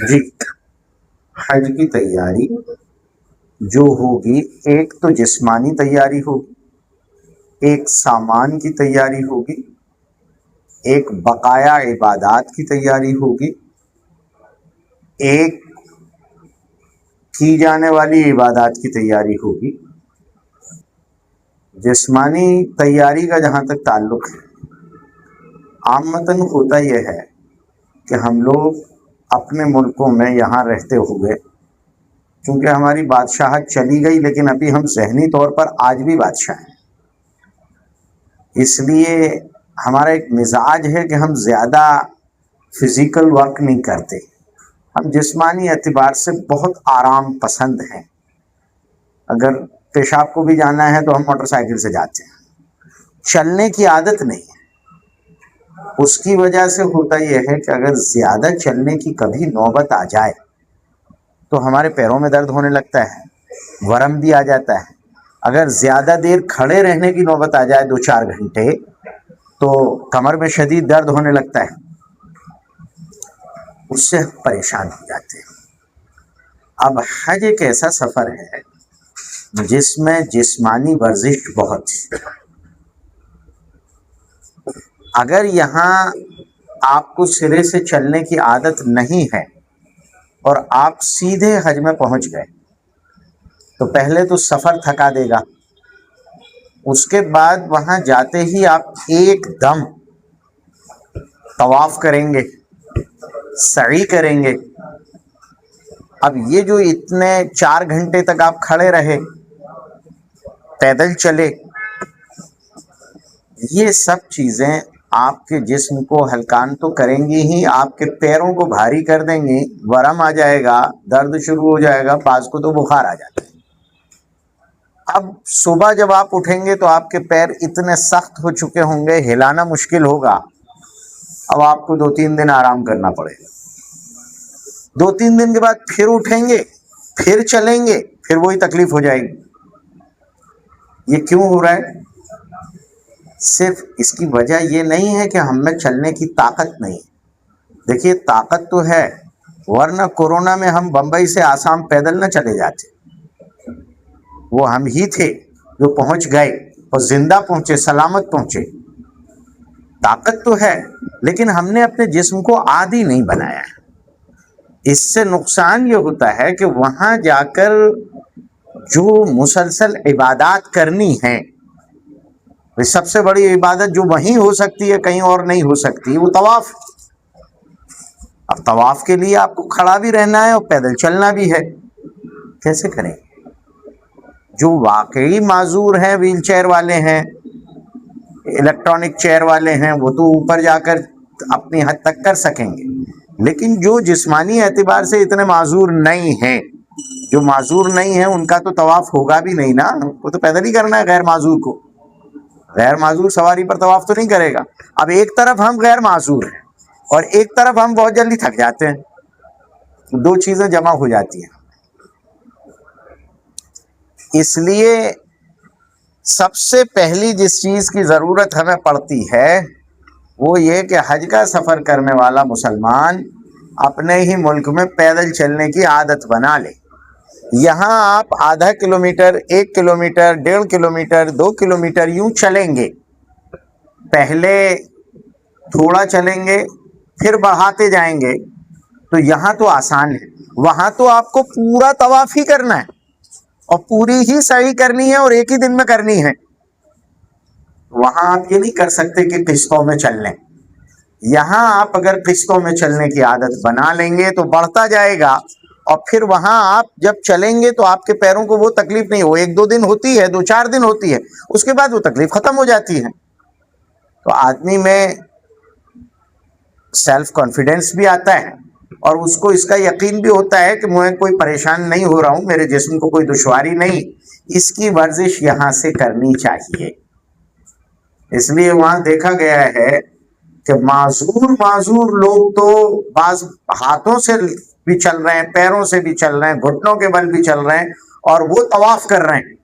جی، حج کی تیاری جو ہوگی، ایک تو جسمانی تیاری ہوگی، ایک سامان کی تیاری ہوگی، ایک بقایا عبادات کی تیاری ہوگی، ایک کی جانے والی عبادات کی تیاری ہوگی۔ جسمانی تیاری کا جہاں تک تعلق ہے، عامتاً ہوتا یہ ہے کہ ہم لوگ اپنے ملکوں میں یہاں رہتے ہوئے، چونکہ ہماری بادشاہت چلی گئی لیکن ابھی ہم ذہنی طور پر آج بھی بادشاہ ہیں، اس لیے ہمارا ایک مزاج ہے کہ ہم زیادہ فزیکل ورک نہیں کرتے، ہم جسمانی اعتبار سے بہت آرام پسند ہیں۔ اگر پیشاب کو بھی جانا ہے تو ہم موٹر سائیکل سے جاتے ہیں، چلنے کی عادت نہیں ہے۔ اس کی وجہ سے ہوتا یہ ہے کہ اگر زیادہ چلنے کی کبھی نوبت آ جائے تو ہمارے پیروں میں درد ہونے لگتا ہے، ورم بھی آ جاتا ہے۔ اگر زیادہ دیر کھڑے رہنے کی نوبت آ جائے 2-4 گھنٹے تو کمر میں شدید درد ہونے لگتا ہے، اس سے پریشان ہو جاتے ہیں۔ اب حج ایک ایسا سفر ہے جس میں جسمانی ورزش بہت ہے۔ اگر یہاں آپ کو سرے سے چلنے کی عادت نہیں ہے اور آپ سیدھے حج میں پہنچ گئے تو پہلے تو سفر تھکا دے گا، اس کے بعد وہاں جاتے ہی آپ ایک دم طواف کریں گے، سعی کریں گے۔ اب یہ جو اتنے 4 گھنٹے تک آپ کھڑے رہے، پیدل چلے، یہ سب چیزیں آپ کے جسم کو ہلکان تو کریں گی ہی، آپ کے پیروں کو بھاری کر دیں گی، ورم آ جائے گا، درد شروع ہو جائے گا، بعض کو تو بخار آ جاتا ہے۔ اب صبح جب آپ اٹھیں گے تو آپ کے پیر اتنے سخت ہو چکے ہوں گے، ہلانا مشکل ہوگا۔ اب آپ کو 2-3 دن آرام کرنا پڑے گا۔ 2-3 دن کے بعد پھر اٹھیں گے، پھر چلیں گے، پھر وہی تکلیف ہو جائے گی۔ یہ کیوں ہو رہا ہے؟ صرف اس کی وجہ یہ نہیں ہے کہ ہم میں چلنے کی طاقت نہیں۔ دیکھیے طاقت تو ہے، ورنہ کورونا میں ہم بمبئی سے آسام پیدل نہ چلے جاتے، وہ ہم ہی تھے جو پہنچ گئے اور زندہ پہنچے، سلامت پہنچے۔ طاقت تو ہے لیکن ہم نے اپنے جسم کو عادی نہیں بنایا ہے۔ اس سے نقصان یہ ہوتا ہے کہ وہاں جا کر جو مسلسل عبادات کرنی ہے، سب سے بڑی عبادت جو وہیں ہو سکتی ہے، کہیں اور نہیں ہو سکتی، وہ طواف۔ اب طواف کے لیے آپ کو کھڑا بھی رہنا ہے اور پیدل چلنا بھی ہے، کیسے کریں؟ جو واقعی معذور ہیں، ویل چیئر والے ہیں، الیکٹرانک چیئر والے ہیں، وہ تو اوپر جا کر اپنی حد تک کر سکیں گے، لیکن جو جسمانی اعتبار سے اتنے معذور نہیں ہیں، جو معذور نہیں ہیں ان کا تو طواف ہوگا بھی نہیں نا، وہ تو پیدل ہی کرنا ہے۔ غیر معذور کو، غیر معذور سواری پر طواف تو نہیں کرے گا۔ اب ایک طرف ہم غیر معذور ہیں اور ایک طرف ہم بہت جلدی تھک جاتے ہیں، دو چیزیں جمع ہو جاتی ہیں۔ اس لیے سب سے پہلی جس چیز کی ضرورت ہمیں پڑتی ہے وہ یہ کہ حج کا سفر کرنے والا مسلمان اپنے ہی ملک میں پیدل چلنے کی عادت بنا لے۔ یہاں آپ ½ کلومیٹر، 1 کلومیٹر، 1.5 کلومیٹر، 2 کلومیٹر یوں چلیں گے، پہلے تھوڑا چلیں گے پھر بڑھاتے جائیں گے، تو یہاں تو آسان ہے، وہاں تو آپ کو پورا طواف ہی کرنا ہے اور پوری ہی سعی کرنی ہے اور ایک ہی دن میں کرنی ہے۔ وہاں آپ یہ نہیں کر سکتے کہ قسطوں میں چل لیں۔ یہاں آپ اگر قسطوں میں چلنے کی عادت بنا لیں گے تو بڑھتا جائے گا، اور پھر وہاں آپ جب چلیں گے تو آپ کے پیروں کو وہ تکلیف نہیں ہو، 1-2 دن ہوتی ہے، 2-4 دن ہوتی ہے، اس کے بعد وہ تکلیف ختم ہو جاتی ہے۔ تو آدمی میں سیلف کانفیڈنس بھی آتا ہے اور اس کو اس کا یقین بھی ہوتا ہے کہ میں کوئی پریشان نہیں ہو رہا ہوں، میرے جسم کو کوئی دشواری نہیں۔ اس کی ورزش یہاں سے کرنی چاہیے۔ اس لیے وہاں دیکھا گیا ہے کہ معذور لوگ تو بعض ہاتھوں سے بھی چل رہے ہیں، پیروں سے بھی چل رہے ہیں، گھٹنوں کے بل بھی چل رہے ہیں اور وہ طواف کر رہے ہیں،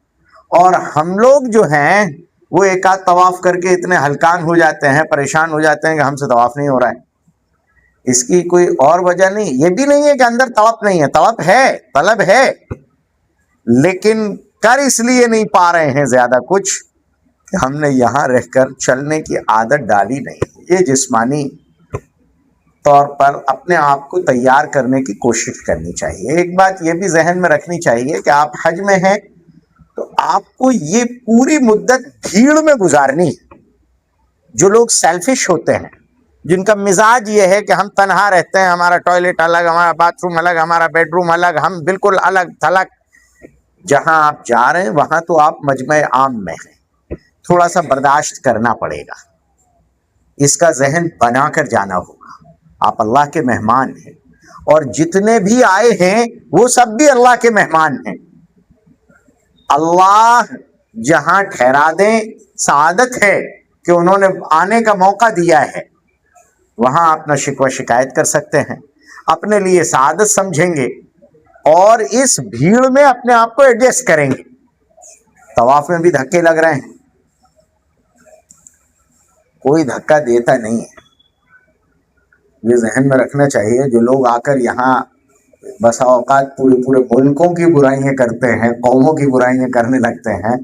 اور ہم لوگ جو ہیں وہ ایک آدھ طواف کر کے اتنے ہلکان ہو جاتے ہیں، پریشان ہو جاتے ہیں کہ ہم سے طواف نہیں ہو رہا ہے۔ اس کی کوئی اور وجہ نہیں. یہ بھی نہیں ہے کہ اندر طلب نہیں ہے، طلب ہے، طلب ہے، لیکن کر اس لیے نہیں پا رہے ہیں زیادہ کچھ کہ ہم نے یہاں رہ کر چلنے کی عادت ڈالی نہیں. یہ جسمانی طور پر اپنے آپ کو تیار کرنے کی کوشش کرنی چاہیے. ایک بات یہ بھی ذہن میں رکھنی چاہیے کہ آپ حج میں ہیں تو آپ کو یہ پوری مدت بھیڑ میں گزارنی ہے. جو لوگ سیلفش ہوتے ہیں، جن کا مزاج یہ ہے کہ ہم تنہا رہتے ہیں، ہمارا ٹوائلٹ الگ، ہمارا باتھ روم الگ، ہمارا بیڈ روم الگ، ہم بالکل الگ تھلگ. جہاں آپ جا رہے ہیں وہاں تو آپ مجمع عام میں ہیں، تھوڑا سا برداشت کرنا پڑے گا. اس کا ذہن بنا کر جانا ہوگا. آپ اللہ کے مہمان ہیں، اور جتنے بھی آئے ہیں وہ سب بھی اللہ کے مہمان ہیں. اللہ جہاں ٹھہرا دیں، سعادت ہے کہ انہوں نے آنے کا موقع دیا ہے. وہاں اپنا شکوہ شکایت کر سکتے ہیں، اپنے لیے سعادت سمجھیں گے، اور اس بھیڑ میں اپنے آپ کو ایڈجسٹ کریں گے. طواف میں بھی دھکے لگ رہے ہیں، کوئی دھکا دیتا نہیں ہے. یہ ذہن میں رکھنا چاہیے. جو لوگ آ کر یہاں بسا اوقات پورے ملکوں کی برائیاں کرتے ہیں، قوموں کی برائیاں کرنے لگتے ہیں،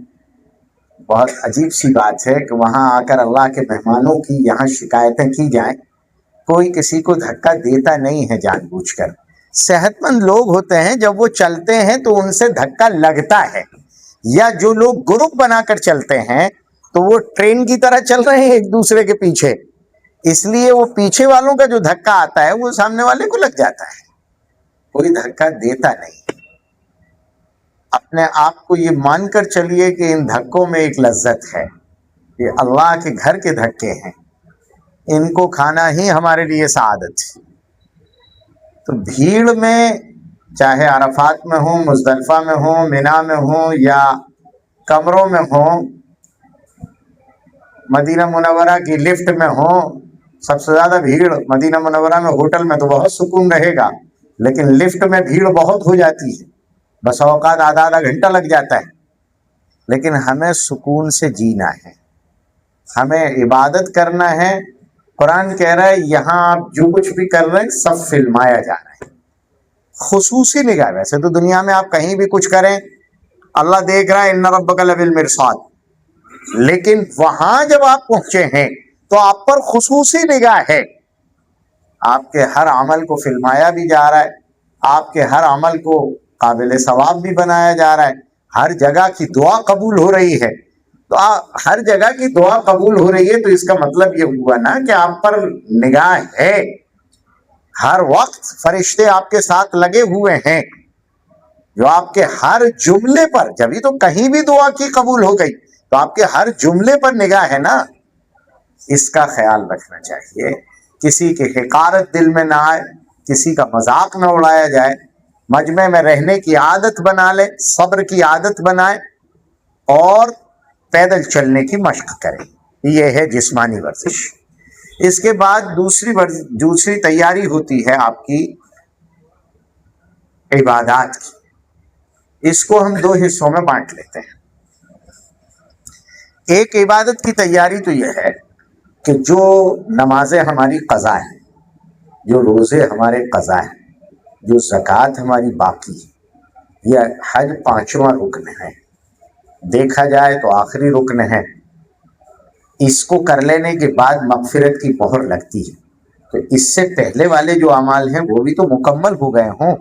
بہت عجیب سی بات ہے کہ وہاں آ کر اللہ کے مہمانوں کی یہاں شکایتیں کی جائیں. کوئی کسی کو دھکا دیتا نہیں ہے جان بوجھ کر. صحت مند لوگ ہوتے ہیں، جب وہ چلتے ہیں تو ان سے دھکا لگتا ہے. یا جو لوگ گروپ بنا کر چلتے ہیں تو وہ ٹرین کی طرح چل رہے ہیں ایک دوسرے کے پیچھے، اس لیے وہ پیچھے والوں کا جو دھکا آتا ہے وہ سامنے والے کو لگ جاتا ہے. کوئی دھکا دیتا نہیں. اپنے آپ کو یہ مان کر چلیے کہ ان دھکوں میں ایک لذت ہے. یہ اللہ کے گھر کے دھکے ہیں، ان کو کھانا ہی ہمارے لیے سعادت ہے. تو بھیڑ میں، چاہے عرفات میں ہوں، مزدلفہ میں ہوں، مینا میں ہوں، یا کمروں میں ہوں، مدینہ منورہ کی لفٹ میں ہوں. سب سے زیادہ بھیڑ مدینہ منورہ میں. ہوٹل میں تو بہت سکون رہے گا، لیکن لفٹ میں بھیڑ بہت ہو جاتی ہے، بس اوقات آدھا گھنٹہ لگ جاتا ہے. لیکن ہمیں سکون سے جینا ہے، ہمیں عبادت کرنا ہے. قرآن کہہ رہا ہے یہاں آپ جو کچھ بھی کر رہے ہیں سب فلمایا جا رہا ہے. خصوصی نگاہ. ویسے تو دنیا میں آپ کہیں بھی کچھ کریں اللہ دیکھ رہا ہے، ان ربک لبالمرصاد، لیکن وہاں جب آپ پہنچے ہیں تو آپ پر خصوصی نگاہ ہے. آپ کے ہر عمل کو فلمایا بھی جا رہا ہے، آپ کے ہر عمل کو قابل ثواب بھی بنایا جا رہا ہے. ہر جگہ کی دعا قبول ہو رہی ہے. تو ہر جگہ کی دعا قبول ہو رہی ہے تو اس کا مطلب یہ ہوا نا کہ آپ پر نگاہ ہے. ہر وقت فرشتے آپ کے ساتھ لگے ہوئے ہیں جو آپ کے ہر جملے پر، جبھی تو کہیں بھی دعا کی قبول ہو گئی، تو آپ کے ہر جملے پر نگاہ ہے نا. اس کا خیال رکھنا چاہیے. کسی کی حقارت دل میں نہ آئے، کسی کا مذاق نہ اڑایا جائے. مجمع میں رہنے کی عادت بنا لیں، صبر کی عادت بنائیں، اور پیدل چلنے کی مشق کریں. یہ ہے جسمانی ورزش. اس کے بعد دوسری تیاری ہوتی ہے آپ کی عبادات کی. اس کو ہم دو حصوں میں بانٹ لیتے ہیں. ایک عبادت کی تیاری تو یہ ہے کہ جو نمازیں ہماری قضا ہیں، جو روزے ہمارے قضا ہیں، جو زکوٰۃ ہماری باقی ہے، یہ حج 5واں رکن ہے، دیکھا جائے تو آخری رکن ہے. اس کو کر لینے کے بعد مغفرت کی مہر لگتی ہے. تو اس سے پہلے والے جو اعمال ہیں وہ بھی تو مکمل ہو گئے ہوں.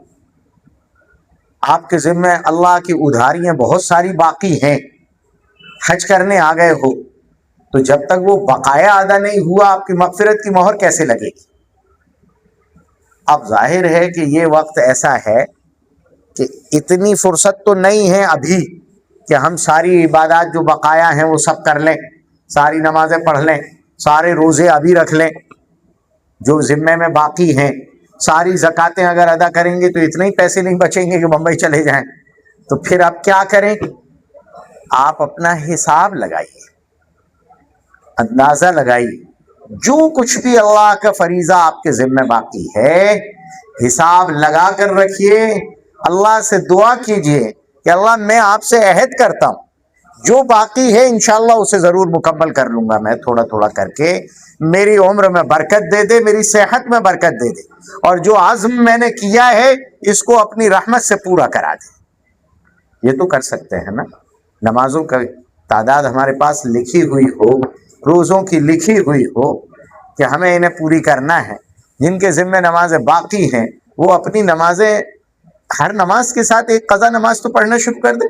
آپ کے ذمہ اللہ کی ادھاریاں بہت ساری باقی ہیں. حج کرنے آ گئے ہو تو جب تک وہ بقایا ادا نہیں ہوا آپ کی مغفرت کی مہر کیسے لگے گی؟ اب ظاہر ہے کہ یہ وقت ایسا ہے کہ اتنی فرصت تو نہیں ہے ابھی کہ ہم ساری عبادات جو بقایا ہیں وہ سب کر لیں، ساری نمازیں پڑھ لیں، سارے روزے ابھی رکھ لیں جو ذمے میں باقی ہیں. ساری زکاتیں اگر ادا کریں گے تو اتنے ہی پیسے نہیں بچیں گے کہ بمبئی چلے جائیں. تو پھر آپ کیا کریں؟ آپ اپنا حساب لگائیے، اندازہ لگائیے. جو کچھ بھی اللہ کا فریضہ آپ کے ذمہ باقی ہے حساب لگا کر رکھیے. اللہ سے دعا کیجئے کہ اللہ میں آپ سے عہد کرتا ہوں جو باقی ہے انشاءاللہ اسے ضرور مکمل کر لوں گا میں تھوڑا تھوڑا کر کے. میری عمر میں برکت دے دے, میری صحت میں برکت دے دے, اور جو عزم میں نے کیا ہے اس کو اپنی رحمت سے پورا کرا دے. یہ تو کر سکتے ہیں نا. نمازوں کا تعداد ہمارے پاس لکھی ہوئی ہو, روزوں کی لکھی ہوئی ہو کہ ہمیں انہیں پوری کرنا ہے. جن کے ذمے نمازیں باقی ہیں وہ اپنی نمازیں ہر نماز کے ساتھ ایک قضا نماز تو پڑھنا شروع کر دیں,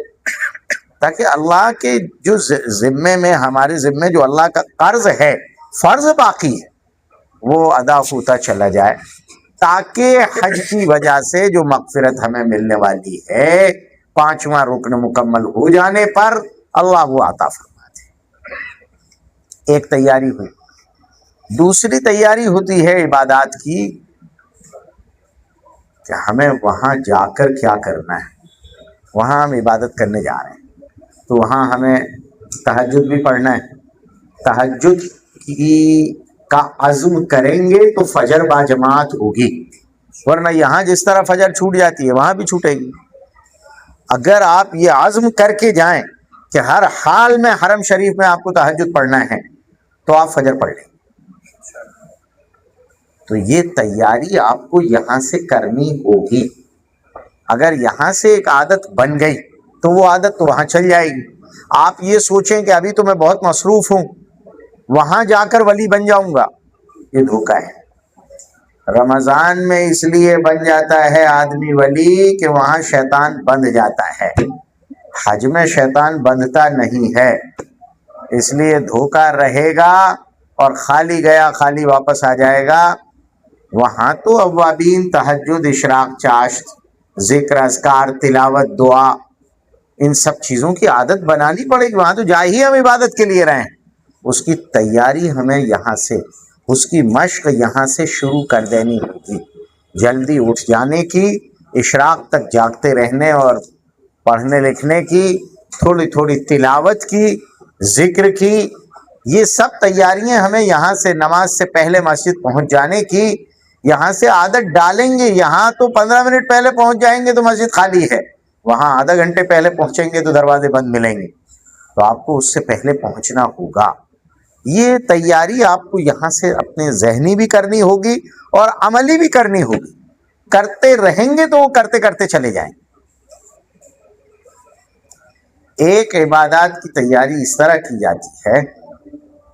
تاکہ اللہ کے جو ذمے میں, ہمارے ذمے جو اللہ کا قرض ہے, فرض باقی ہے, وہ ادا ہوتا چلا جائے, تاکہ حج کی وجہ سے جو مغفرت ہمیں ملنے والی ہے 5واں رکن مکمل ہو جانے پر اللہ وہ عطا فرما دے. ایک تیاری ہوئی. دوسری تیاری ہوتی ہے عبادات کی کہ ہمیں وہاں جا کر کیا کرنا ہے. وہاں ہم عبادت کرنے جا رہے ہیں تو وہاں ہمیں تہجد بھی پڑھنا ہے. تہجد کا عزم کریں گے تو فجر با جماعت ہوگی, ورنہ یہاں جس طرح فجر چھوٹ جاتی ہے وہاں بھی چھوٹے گی. اگر آپ یہ عزم کر کے جائیں کہ ہر حال میں حرم شریف میں آپ کو تہجد پڑھنا ہے تو آپ فجر پڑھ لیں. تو یہ تیاری آپ کو یہاں سے کرنی ہوگی. اگر یہاں سے ایک عادت بن گئی تو وہ عادت تو وہاں چل جائے گی. آپ یہ سوچیں کہ ابھی تو میں بہت مصروف ہوں, وہاں جا کر ولی بن جاؤں گا, یہ دھوکہ ہے. رمضان میں اس لیے بن جاتا ہے آدمی ولی کہ وہاں شیطان بندھ جاتا ہے. حج میں شیطان بندھتا نہیں ہے, اس لیے دھوکہ رہے گا اور خالی گیا خالی واپس آ جائے گا. وہاں تو اوابین, تہجد, اشراق, چاشت, ذکر, اذکار, تلاوت, دعا, ان سب چیزوں کی عادت بنانی پڑے گی. وہاں تو جا ہی ہم عبادت کے لیے رہے ہیں. اس کی تیاری ہمیں یہاں سے, اس کی مشق یہاں سے شروع کر دینی ہوگی. جلدی اٹھ جانے کی, اشراق تک جاگتے رہنے اور پڑھنے لکھنے کی, تھوڑی تھوڑی تلاوت کی, ذکر کی, یہ سب تیاریاں ہمیں یہاں سے نماز سے پہلے مسجد پہنچ جانے کی. یہاں سے عادت ڈالیں گے. یہاں تو 15 منٹ پہلے پہنچ جائیں گے تو مسجد خالی ہے, وہاں آدھا گھنٹے پہلے پہنچیں گے تو دروازے بند ملیں گے. تو آپ کو اس سے پہلے پہنچنا ہوگا. یہ تیاری آپ کو یہاں سے اپنے ذہنی بھی کرنی ہوگی اور عملی بھی کرنی ہوگی. کرتے رہیں گے تو وہ کرتے کرتے چلے جائیں. ایک عبادات کی تیاری اس طرح کی جاتی ہے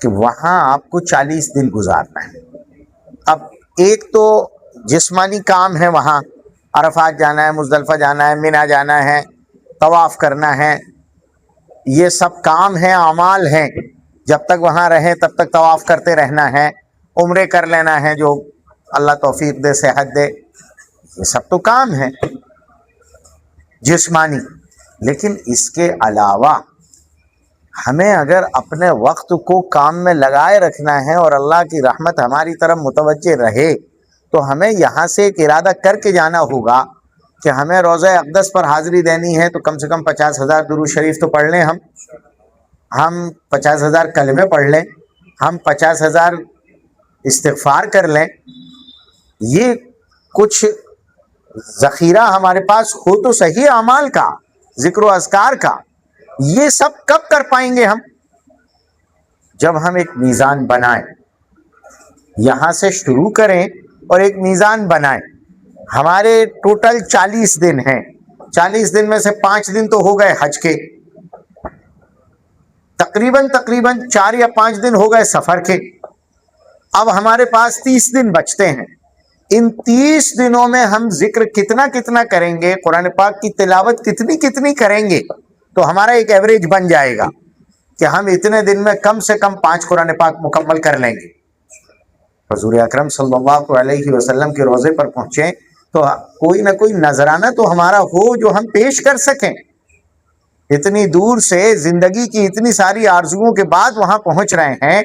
کہ وہاں آپ کو 40 دن گزارنا ہے. اب ایک تو جسمانی کام ہے, وہاں عرفات جانا ہے, مزدلفہ جانا ہے, منی جانا ہے, طواف کرنا ہے, یہ سب کام ہیں, اعمال ہیں. جب تک وہاں رہیں تب تک طواف کرتے رہنا ہے, عمرے کر لینا ہے جو اللہ توفیق دے, صحت دے. یہ سب تو کام ہے جسمانی. لیکن اس کے علاوہ ہمیں اگر اپنے وقت کو کام میں لگائے رکھنا ہے اور اللہ کی رحمت ہماری طرف متوجہ رہے تو ہمیں یہاں سے ایک ارادہ کر کے جانا ہوگا کہ ہمیں روضہ اقدس پر حاضری دینی ہے تو کم سے کم 50,000 درود شریف تو پڑھ لیں, ہم 50,000 کلمے پڑھ لیں, ہم 50,000 استغفار کر لیں. یہ کچھ ذخیرہ ہمارے پاس ہو تو صحیح اعمال کا, ذکر و اذکار کا. یہ سب کب کر پائیں گے ہم؟ جب ہم ایک میزان بنائیں, یہاں سے شروع کریں اور ایک میزان بنائیں. ہمارے ٹوٹل 40 دن ہیں. 40 دن میں سے 5 دن تو ہو گئے حج کے, تقریباً 4 یا 5 دن ہو گئے سفر کے. اب ہمارے پاس 30 دن بچتے ہیں. ان 30 دنوں میں ہم ذکر کتنا کتنا کریں گے, قرآن پاک کی تلاوت کتنی کتنی کریں گے, تو ہمارا ایک ایوریج بن جائے گا کہ ہم اتنے دن میں کم سے کم 5 قرآن پاک مکمل کر لیں گے. حضور اکرم صلی اللہ علیہ وسلم کے روضے پر پہنچیں تو کوئی نہ کوئی نذرانہ تو ہمارا ہو جو ہم پیش کر سکیں. اتنی دور سے زندگی کی اتنی ساری آرزوؤں کے بعد وہاں پہنچ رہے ہیں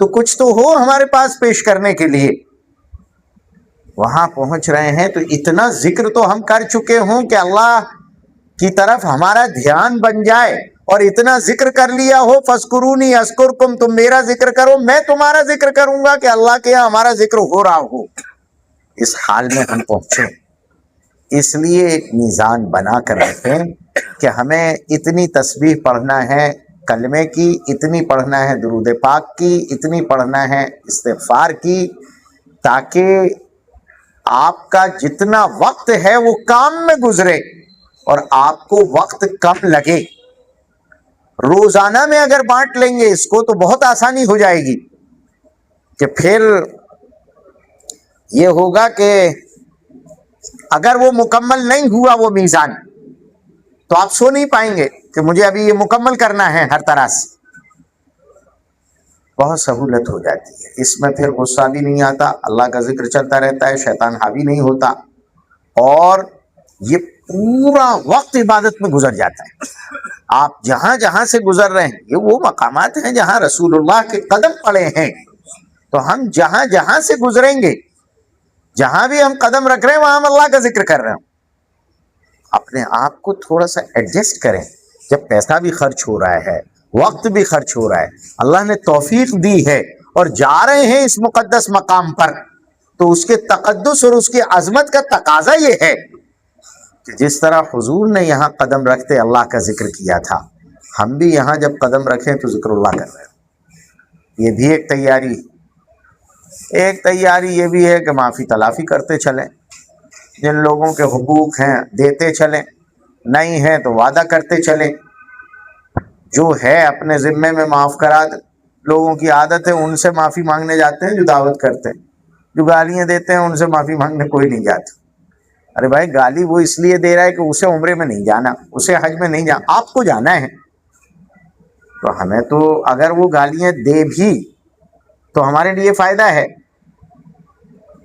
تو کچھ تو ہو ہمارے پاس پیش کرنے کے لیے. وہاں پہنچ رہے ہیں تو اتنا ذکر تو ہم کر چکے ہوں کہ اللہ کی طرف ہمارا دھیان بن جائے, اور اتنا ذکر کر لیا ہو فَاذْكُرُونِي أَذْكُرْكُمْ, تم میرا ذکر کرو میں تمہارا ذکر کروں گا, کہ اللہ کے یہاں ہمارا ذکر ہو رہا ہو. اس حال میں ہم پہنچے. اس لیے ایک میزان بنا کر رکھیں کہ ہمیں اتنی تسبیح پڑھنا ہے, کلمے کی اتنی پڑھنا ہے، درود پاک کی اتنی پڑھنا ہے، استغفار کی، تاکہ آپ کا جتنا وقت ہے وہ کام میں گزرے اور آپ کو وقت کم لگے۔ روزانہ میں اگر بانٹ لیں گے اس کو تو بہت آسانی ہو جائے گی، کہ پھر یہ ہوگا کہ اگر وہ مکمل نہیں ہوا وہ میزان، تو آپ سو نہیں پائیں گے کہ مجھے ابھی یہ مکمل کرنا ہے ہر طرح سے۔ بہت سہولت ہو جاتی ہے اس میں، پھر غصہ بھی نہیں آتا، اللہ کا ذکر چلتا رہتا ہے، شیطان حاوی نہیں ہوتا، اور یہ پورا وقت عبادت میں گزر جاتا ہے۔ آپ جہاں جہاں سے گزر رہے ہیں، یہ وہ مقامات ہیں جہاں رسول اللہ کے قدم پڑے ہیں، تو ہم جہاں جہاں سے گزریں گے، جہاں بھی ہم قدم رکھ رہے ہیں وہاں ہم اللہ کا ذکر کر رہے ہیں۔ اپنے آپ کو تھوڑا سا ایڈجسٹ کریں۔ جب پیسہ بھی خرچ ہو رہا ہے، وقت بھی خرچ ہو رہا ہے، اللہ نے توفیق دی ہے اور جا رہے ہیں اس مقدس مقام پر، تو اس کے تقدس اور اس کی عظمت کا تقاضا یہ ہے کہ جس طرح حضور نے یہاں قدم رکھتے اللہ کا ذکر کیا تھا، ہم بھی یہاں جب قدم رکھیں تو ذکر اللہ کر رہے ہیں۔ یہ بھی ایک تیاری، ایک تیاری یہ بھی ہے کہ معافی تلافی کرتے چلیں، جن لوگوں کے حقوق ہیں دیتے چلیں، نہیں ہیں تو وعدہ کرتے چلیں، جو ہے اپنے ذمے میں معاف کرا دیں۔ لوگوں کی عادت ہے ان سے معافی مانگنے جاتے ہیں جو دعوت کرتے ہیں، جو گالیاں دیتے ہیں ان سے معافی مانگنے کوئی نہیں جاتا۔ ارے بھائی، گالی وہ اس لیے دے رہا ہے کہ اسے عمرے میں نہیں جانا، اسے حج میں نہیں جانا، آپ کو جانا ہے، تو ہمیں تو اگر وہ گالیاں دے بھی تو ہمارے لیے فائدہ ہے۔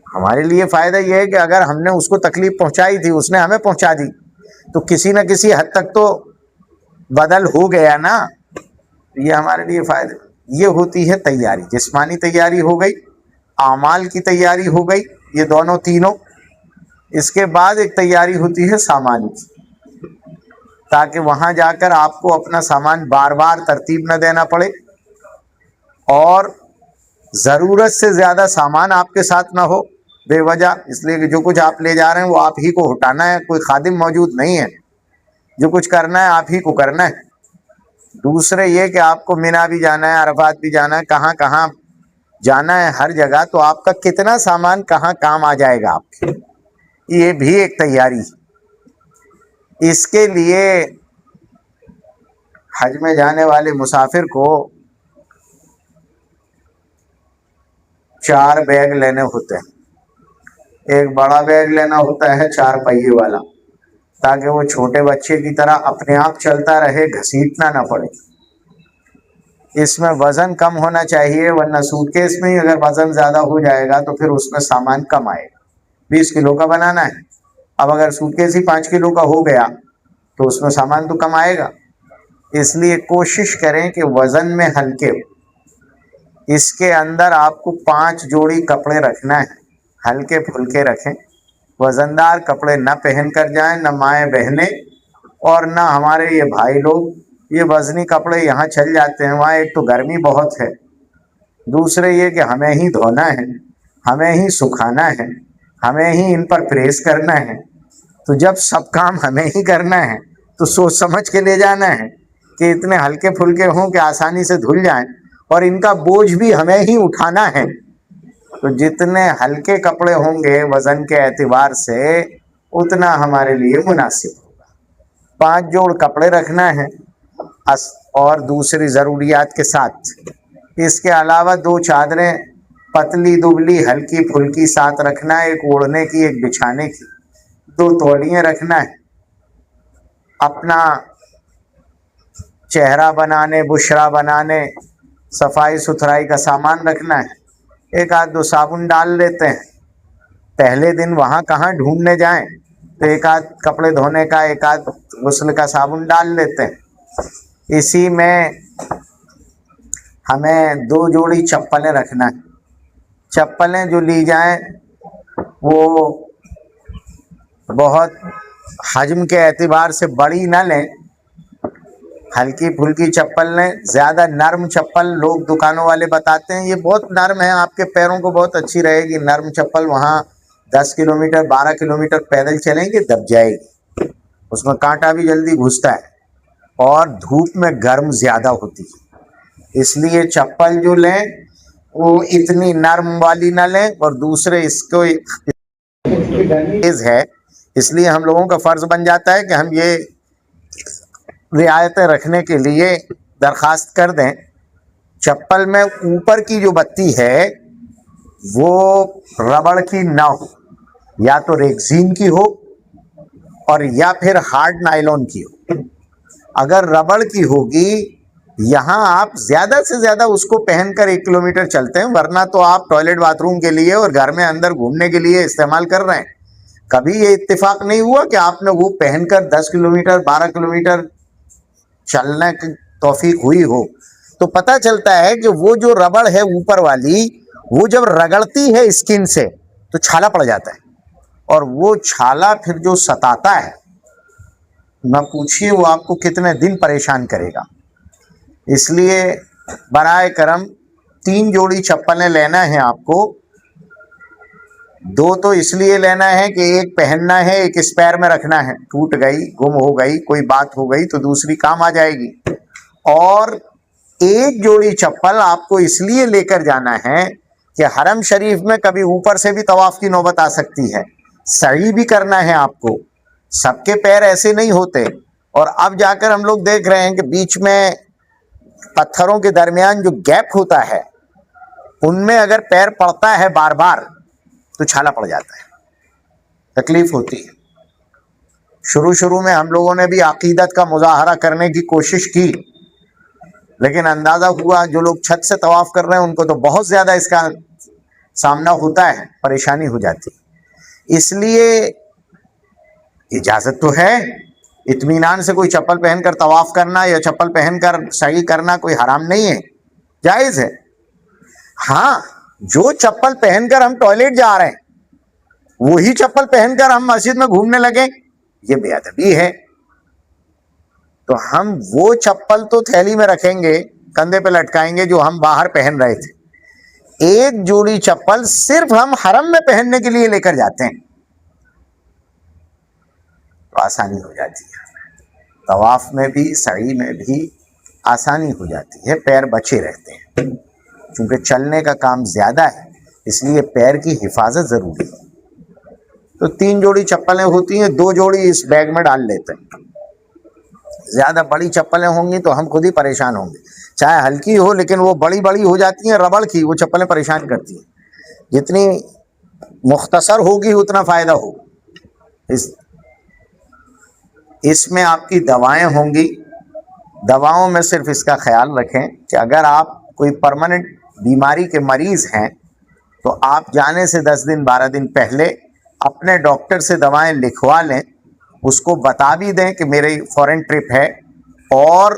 ہمارے لیے فائدہ یہ ہے کہ اگر ہم نے اس کو تکلیف پہنچائی تھی، اس نے ہمیں پہنچا دی، تو کسی نہ کسی حد تک تو بدل ہو گیا نا، یہ ہمارے لیے فائدہ۔ یہ ہوتی ہے تیاری، جسمانی تیاری ہو گئی، اعمال کی تیاری ہو گئی، یہ دونوں تینوں۔ اس کے بعد ایک تیاری ہوتی ہے سامان کی، تاکہ وہاں جا کر آپ کو اپنا سامان بار بار ترتیب نہ دینا پڑے، اور ضرورت سے زیادہ سامان آپ کے ساتھ نہ ہو بے وجہ، اس لیے کہ جو کچھ آپ لے جا رہے ہیں وہ آپ ہی کو اٹھانا ہے، کوئی خادم موجود نہیں ہے، جو کچھ کرنا ہے آپ ہی کو کرنا ہے۔ دوسرے یہ کہ آپ کو مینا بھی جانا ہے، عرفات بھی جانا ہے، کہاں کہاں جانا ہے ہر جگہ، تو آپ کا کتنا سامان کہاں کام آ جائے گا آپ کے، یہ بھی ایک تیاری۔ اس کے لیے حج میں جانے والے مسافر کو 4 بیگ لینے ہوتے ہیں۔ ایک بڑا بیگ لینا ہوتا ہے 4 پہیے والا، تاکہ وہ چھوٹے بچے کی طرح اپنے آپ چلتا رہے، گھسیٹنا نہ پڑے۔ اس میں وزن کم ہونا چاہیے، ورنہ سوٹ کیس میں ہی اگر وزن زیادہ ہو جائے گا تو پھر اس میں سامان کم آئے گا۔ 20 کلو کا بنانا ہے، اب اگر سوٹ کیس ہی 5 کلو کا ہو گیا تو اس میں سامان تو کم آئے گا۔ اس لیے کوشش کریں کہ وزن میں ہلکے ہو۔ اس کے اندر آپ کو 5 جوڑی کپڑے رکھنا ہے، ہلکے پھلکے رکھیں، وزندار کپڑے نہ پہن کر جائیں، نہ مائیں بہنیں اور نہ ہمارے یہ بھائی لوگ۔ یہ وزنی کپڑے یہاں چل جاتے ہیں، وہاں ایک تو گرمی بہت ہے، دوسرے یہ کہ ہمیں ہی دھونا ہے، ہمیں ہی سکھانا ہے، ہمیں ہی ان پر پریس کرنا ہے، تو جب سب کام ہمیں ہی کرنا ہے تو سوچ سمجھ کے لے جانا ہے کہ اتنے ہلکے پھلکے ہوں کہ آسانی سے دھل جائیں، اور ان کا بوجھ بھی ہمیں ہی اٹھانا ہے۔ تو جتنے ہلکے کپڑے ہوں گے وزن کے اعتبار سے اتنا ہمارے لیے مناسب ہوگا۔ 5 جوڑ کپڑے رکھنا ہے اور دوسری ضروریات کے ساتھ۔ اس کے علاوہ 2 چادریں پتلی دبلی ہلکی پھلکی ساتھ رکھنا ہے، ایک اوڑھنے کی ایک بچھانے کی، 2 تولیے رکھنا ہے۔ اپنا چہرہ بنانے، بشرا بنانے، صفائی ستھرائی کا سامان رکھنا ہے۔ 1 آدھ 2 صابن ڈال لیتے ہیں، پہلے دن وہاں کہاں ڈھونڈنے جائیں تو 1 آدھ کپڑے دھونے کا، 1 آدھ غسل کا صابن ڈال لیتے ہیں۔ اسی میں ہمیں 2 جوڑی چپلیں رکھنا ہے۔ چپلیں جو لی جائیں وہ بہت حجم کے اعتبار سے بڑی نہ لیں، ہلکی پھلکی چپل لیں۔ زیادہ نرم چپل لوگ دکانوں والے بتاتے ہیں یہ بہت نرم ہے، آپ کے پیروں کو بہت اچھی رہے گی، نرم چپل وہاں 10 کلومیٹر 12 کلومیٹر پیدل چلیں گے دب جائے گی، اس میں کانٹا بھی جلدی گھستا ہے، اور دھوپ میں گرم زیادہ ہوتی ہے، اس لیے چپل جو لیں وہ اتنی نرم والی نہ لیں، اور دوسرے اس کو تیز ہے، اس لیے ہم لوگوں کا فرض بن جاتا ہے کہ ہم یہ رعایتیں رکھنے کے لیے درخواست کر دیں، چپل میں اوپر کی جو بتی ہے وہ ربڑ کی نہ ہو، یا تو ریگزین کی ہو اور یا پھر ہارڈ نائلون کی ہو۔ اگر ربڑ کی ہوگی، یہاں آپ زیادہ سے زیادہ اس کو پہن کر 1 کلومیٹر چلتے ہیں، ورنہ تو آپ ٹوائلٹ باتھ روم کے لیے اور گھر میں اندر گھومنے کے لیے استعمال کر رہے ہیں۔ کبھی یہ اتفاق نہیں ہوا کہ آپ نے وہ پہن کر 10 کلومیٹر 12 کلومیٹر چلنے کی توفیق ہوئی ہو؟ تو پتہ چلتا ہے کہ وہ جو ربڑ ہے اوپر والی، وہ جب رگڑتی ہے اسکن سے تو چھالا پڑ جاتا ہے، اور وہ چھالا پھر جو ستاتا ہے نہ پوچھیے وہ آپ کو کتنے دن پریشان کرے گا۔ اس لیے برائے کرم 3 جوڑی چپلیں لینا ہے آپ کو، 2 تو اس لیے لینا ہے کہ ایک پہننا ہے، ایک اسپیئر میں رکھنا ہے، ٹوٹ گئی، گم ہو گئی، کوئی بات ہو گئی تو دوسری کام آ جائے گی، اور ایک جوڑی چپل آپ کو اس لیے لے کر جانا ہے کہ حرم شریف میں کبھی اوپر سے بھی طواف کی نوبت آ سکتی ہے، سعی بھی کرنا ہے آپ کو، سب کے پیر ایسے نہیں ہوتے، اور اب جا کر ہم لوگ دیکھ رہے ہیں کہ بیچ میں پتھروں کے درمیان جو گیپ ہوتا ہے ان میں اگر پیر پڑتا ہے بار بار تو چھالا پڑ جاتا ہے، تکلیف ہوتی ہے۔ شروع میں ہم لوگوں نے بھی عقیدت کا مظاہرہ کرنے کی کوشش کی، لیکن اندازہ ہوا جو لوگ چھت سے طواف کر رہے ہیں ان کو تو بہت زیادہ اس کا سامنا ہوتا ہے، پریشانی ہو جاتی ہے۔ اس لیے اجازت تو ہے، اطمینان سے کوئی چپل پہن کر طواف کرنا یا چپل پہن کر سعی کرنا کوئی حرام نہیں ہے، جائز ہے۔ ہاں، جو چپل پہن کر ہم ٹوائلٹ جا رہے ہیں وہی چپل پہن کر ہم مسجد میں گھومنے لگیں، یہ بے ادبی ہے۔ تو ہم وہ چپل تو تھیلی میں رکھیں گے، کندھے پہ لٹکائیں گے جو ہم باہر پہن رہے تھے، ایک جوڑی چپل صرف ہم حرم میں پہننے کے لیے لے کر جاتے ہیں تو آسانی ہو جاتی ہے، طواف میں بھی سعی میں بھی آسانی ہو جاتی ہے، پیر بچے رہتے ہیں۔ چونکہ چلنے کا کام زیادہ ہے اس لیے پیر کی حفاظت ضروری ہے۔ تو 3 جوڑی چپلیں ہوتی ہیں، 2 جوڑی اس بیگ میں ڈال لیتے ہیں۔ زیادہ بڑی چپلیں ہوں گی تو ہم خود ہی پریشان ہوں گے، چاہے ہلکی ہو لیکن وہ بڑی بڑی ہو جاتی ہیں، ربڑ کی وہ چپلیں پریشان کرتی ہیں۔ جتنی مختصر ہوگی اتنا فائدہ ہوگا۔ اس میں آپ کی دوائیں ہوں گی، دواؤں میں صرف اس کا خیال رکھیں کہ اگر آپ کوئی پرماننٹ بیماری کے مریض ہیں تو آپ جانے سے 10 دن 12 دن پہلے اپنے ڈاکٹر سے دوائیں لکھوا لیں، اس کو بتا بھی دیں کہ میری فورن ٹرپ ہے، اور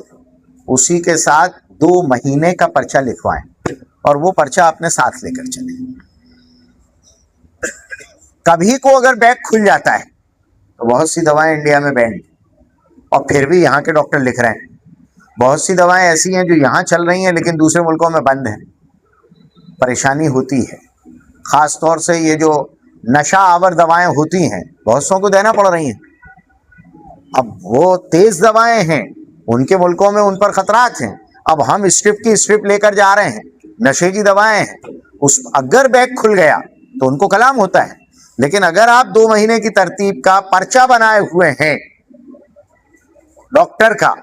اسی کے ساتھ 2 مہینے کا پرچہ لکھوائیں، اور وہ پرچہ اپنے ساتھ لے کر چلیں۔ کبھی کو اگر بیگ کھل جاتا ہے تو بہت سی دوائیں انڈیا میں بینڈ، اور پھر بھی یہاں کے ڈاکٹر لکھ رہے ہیں۔ بہت سی دوائیں ایسی ہیں جو یہاں چل رہی ہیں لیکن دوسرے ملکوں میں بند ہیں، پریشانی ہوتی ہے۔ خاص طور سے یہ جو نشہ آور دوائیں ہوتی ہیں بہت سو کو دینا پڑ رہی ہیں، اب وہ تیز دوائیں ہیں، ان کے ملکوں میں ان پر خطرات ہیں، اب ہم اسٹرپ کی اسٹرپ لے کر جا رہے ہیں، نشے کی دوائیں ہیں، اگر بیگ کھل گیا تو ان کو کلام ہوتا ہے۔ لیکن اگر آپ 2 مہینے کی ترتیب کا پرچہ بنائے ہوئے ہیں ڈاکٹر کا،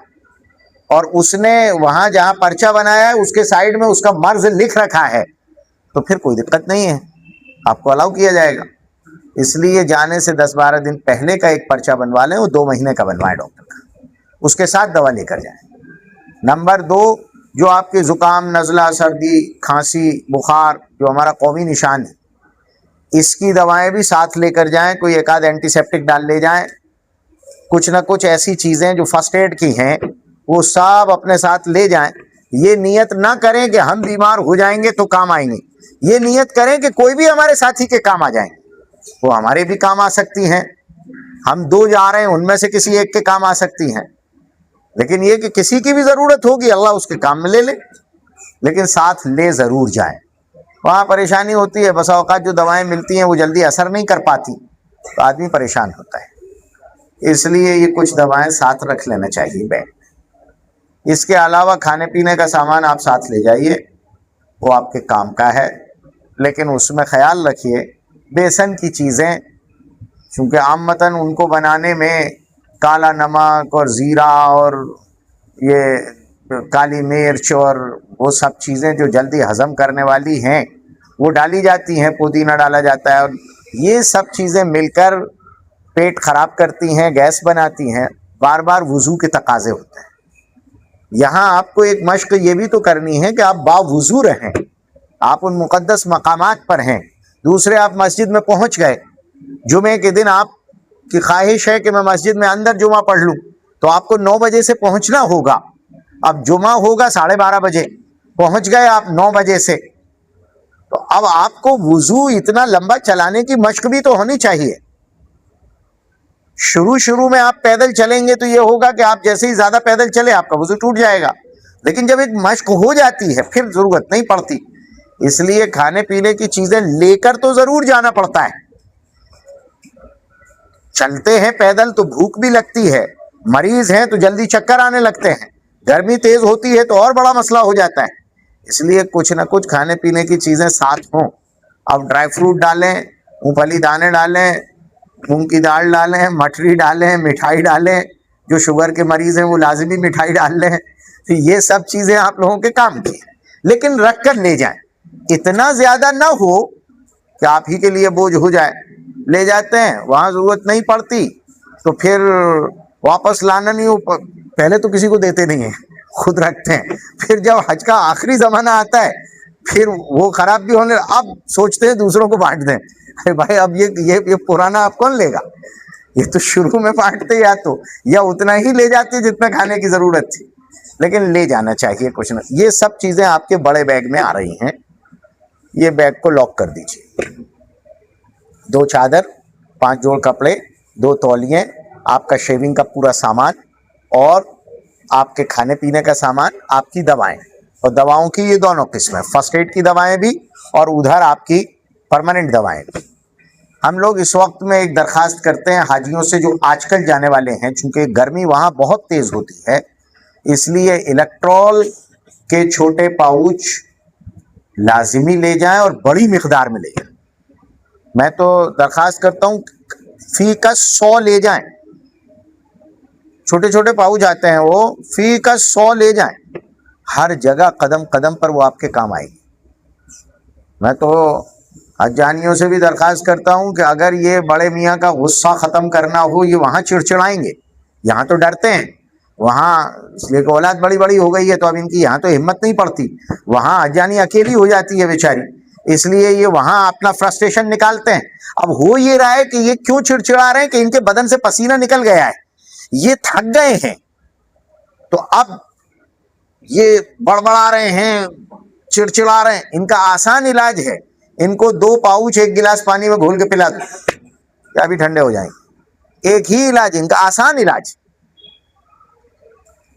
اور اس نے وہاں جہاں پرچہ بنایا ہے اس کے سائڈ میں اس کا مرض لکھ رکھا ہے تو پھر کوئی دقت نہیں ہے، آپ کو الاؤ کیا جائے گا۔ اس لیے جانے سے 10-12 دن پہلے کا ایک پرچہ بنوا لیں، وہ 2 مہینے کا بنوائیں ڈاکٹر کا، اس کے ساتھ دوا لے کر جائیں۔ نمبر 2، جو آپ کے زکام، نزلہ، سردی، کھانسی، بخار جو ہمارا قومی نشان ہے، اس کی دوائیں بھی ساتھ لے کر جائیں، کوئی ایک آدھ اینٹی سیپٹک ڈال لے جائیں، کچھ نہ کچھ ایسی چیزیں جو فرسٹ ایڈ کی ہیں وہ سب اپنے ساتھ لے جائیں۔ یہ نیت نہ کریں کہ ہم بیمار ہو جائیں گے تو کام آئیں گے، یہ نیت کریں کہ کوئی بھی ہمارے ساتھی کے کام آ جائیں، وہ ہمارے بھی کام آ سکتی ہیں، ہم 2 جا رہے ہیں ان میں سے کسی ایک کے کام آ سکتی ہیں، لیکن یہ کہ کسی کی بھی ضرورت ہوگی اللہ اس کے کام میں لے لے، لیکن ساتھ لے ضرور جائیں۔ وہاں پریشانی ہوتی ہے، بسا اوقات جو دوائیں ملتی ہیں وہ جلدی اثر نہیں کر پاتی تو آدمی پریشان ہوتا ہے، اس لیے یہ کچھ دوائیں ساتھ رکھ لینا چاہیے بیگ۔ اس کے علاوہ کھانے پینے کا سامان آپ ساتھ لے جائیے، وہ آپ کے کام کا ہے، لیکن اس میں خیال رکھیے بیسن کی چیزیں، چونکہ عامتاً ان کو بنانے میں کالا نمک اور زیرہ اور یہ کالی مرچ اور وہ سب چیزیں جو جلدی ہضم کرنے والی ہیں وہ ڈالی جاتی ہیں، پودینہ ڈالا جاتا ہے، اور یہ سب چیزیں مل کر پیٹ خراب کرتی ہیں، گیس بناتی ہیں، بار بار وضو کے تقاضے ہوتے ہیں۔ یہاں آپ کو ایک مشق یہ بھی تو کرنی ہے کہ آپ باوضو رہیں، آپ ان مقدس مقامات پر ہیں، دوسرے آپ مسجد میں پہنچ گئے، جمعے کے دن آپ کی خواہش ہے کہ میں مسجد میں اندر جمعہ پڑھ لوں، تو آپ کو 9 بجے سے پہنچنا ہوگا۔ اب جمعہ ہوگا 12:30 بجے، پہنچ گئے آپ 9 بجے سے، تو اب آپ کو وضو اتنا لمبا چلانے کی مشق بھی تو ہونی چاہیے۔ شروع میں آپ پیدل چلیں گے تو یہ ہوگا کہ آپ جیسے ہی زیادہ پیدل چلے آپ کا وضو ٹوٹ جائے گا، لیکن جب ایک مشق ہو جاتی ہے پھر ضرورت نہیں پڑتی۔ اس لیے کھانے پینے کی چیزیں لے کر تو ضرور جانا پڑتا ہے، چلتے ہیں پیدل تو بھوک بھی لگتی ہے، مریض ہیں تو جلدی چکر آنے لگتے ہیں، گرمی تیز ہوتی ہے تو اور بڑا مسئلہ ہو جاتا ہے، اس لیے کچھ نہ کچھ کھانے پینے کی چیزیں ساتھ ہوں۔ اب ڈرائی فروٹ ڈالیں، مونگ پھلی دانے ڈالیں، مونگ کی دال ڈالیں، مٹری ڈالیں، مٹھائی ڈالیں، جو شوگر کے مریض ہیں وہ لازمی مٹھائی ڈال لیں، یہ سب چیزیں آپ لوگوں کے کام کی ہیں، لیکن رکھ کر لے جائیں، اتنا زیادہ نہ ہو کہ آپ ہی کے لیے بوجھ ہو جائے۔ لے جاتے ہیں وہاں ضرورت نہیں پڑتی تو پھر واپس لانا نہیں ہو، پہلے تو کسی کو دیتے نہیں ہیں، خود رکھتے ہیں، پھر جب حج کا آخری زمانہ آتا ہے پھر وہ خراب بھی ہونے، اب سوچتے ہیں دوسروں کو بانٹ دیں۔ ارے بھائی اب یہ پرانا آپ کون لے گا؟ یہ تو شروع میں بانٹتے یا اتنا ہی لے جاتے جتنا کھانے کی ضرورت تھی، لیکن لے جانا چاہیے کچھ نہ۔ یہ سب چیزیں آپ کے بڑے بیگ میں آ رہی ہیں، یہ بیگ کو لاک کر دیجیے۔ 2 چادر، 5 جوڑ کپڑے، 2 تولیے، آپ کا شیونگ کا پورا سامان، اور آپ کے کھانے پینے کا سامان، آپ کی دوائیں، اور دواؤں کی یہ دونوں قسمیں، فرسٹ ایڈ کی دوائیں بھی اور ادھر آپ کی پرماننٹ دوائیں بھی۔ ہم لوگ اس وقت میں ایک درخواست کرتے ہیں حاجیوں سے جو آج کل جانے والے ہیں، چونکہ گرمی وہاں بہت تیز ہوتی ہے، اس لیے الیکٹرول کے چھوٹے پاؤچ لازمی لے جائیں اور بڑی مقدار میں لے جائیں۔ میں تو درخواست کرتا ہوں فی کا 100 لے جائیں، چھوٹے چھوٹے پاؤچ آتے ہیں وہ، فی کا 100 لے جائیں، ہر جگہ قدم قدم پر وہ آپ کے کام آئے گی۔ میں تو حجانیوں سے بھی درخواست کرتا ہوں کہ اگر یہ بڑے میاں کا غصہ ختم کرنا ہو، یہ وہاں چڑچڑائیں گے، یہاں تو ڈرتے ہیں، وہاں اس لیے کہ اولاد بڑی بڑی ہو گئی ہے تو اب ان کی یہاں تو ہمت نہیں پڑتی، وہاں حجانی اکیلی ہو جاتی ہے بیچاری، اس لیے یہ وہاں اپنا فرسٹریشن نکالتے ہیں۔ اب ہو یہ رہا ہے کہ یہ کیوں چڑچڑا رہے ہیں کہ ان کے بدن سے پسینہ نکل گیا ہے، یہ تھک گئے ہیں، تو اب یہ بڑبڑا رہے ہیں، چڑچڑا رہے ہیں۔ ان کا آسان علاج ہے، ان کو 2 پاؤچ 1 گلاس پانی میں گھول کے پلا دو، کیا بھی ٹھنڈے ہو جائیں گے۔ ایک ہی علاج ان کا، آسان علاج۔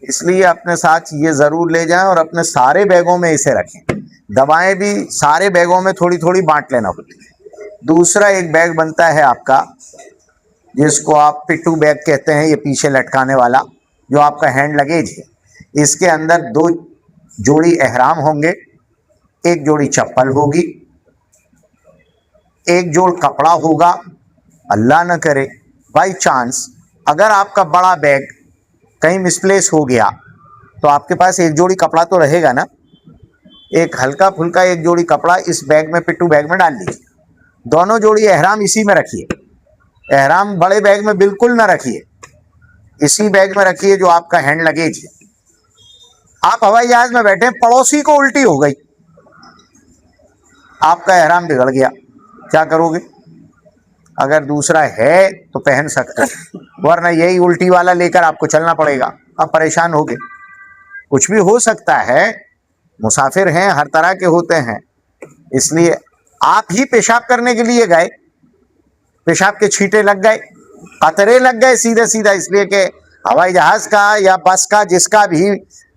اس لیے اپنے ساتھ یہ ضرور لے جائیں اور اپنے سارے بیگوں میں اسے رکھیں۔ دوائیں بھی سارے بیگوں میں تھوڑی تھوڑی بانٹ لینا ہوتی ہے۔ دوسرا ایک بیگ بنتا ہے آپ کا، جس کو آپ پٹو بیگ کہتے ہیں، یہ پیچھے لٹکانے والا جو آپ کا ہینڈ لگیج ہے، اس کے اندر 2 جوڑی احرام ہوں گے، 1 جوڑی چپل ہوگی، 1 جوڑ کپڑا ہوگا۔ اللہ نہ کرے بائی چانس اگر آپ کا بڑا بیگ کہیں مسپلیس ہو گیا تو آپ کے پاس 1 جوڑی کپڑا تو رہے گا نا، ایک ہلکا پھلکا 1 جوڑی کپڑا اس بیگ میں، پٹو بیگ میں ڈال لیجیے۔ دونوں جوڑی احرام اسی میں رکھیے، احرام بڑے بیگ میں بالکل نہ رکھیے، اسی بیگ میں رکھیے جو آپ کا ہینڈ لگیج ہے۔ آپ ہوائی جہاز میں بیٹھے، پڑوسی کو الٹی ہو گئی، آپ کا احرام بگڑ گیا، کیا کرو گے؟ اگر دوسرا ہے تو پہن سکتے، ورنہ یہی الٹی والا لے کر آپ کو چلنا پڑے گا، آپ پریشان ہوگے۔ کچھ بھی ہو سکتا ہے، مسافر ہیں، ہر طرح کے ہوتے ہیں، اس لیے آپ ہی پیشاب کرنے کے لیے گئے، پیشاب کے چھینٹے لگ گئے، قطرے لگ گئے سیدھا سیدھا، اس لیے کہ ہوائی جہاز کا یا بس کا جس کا بھی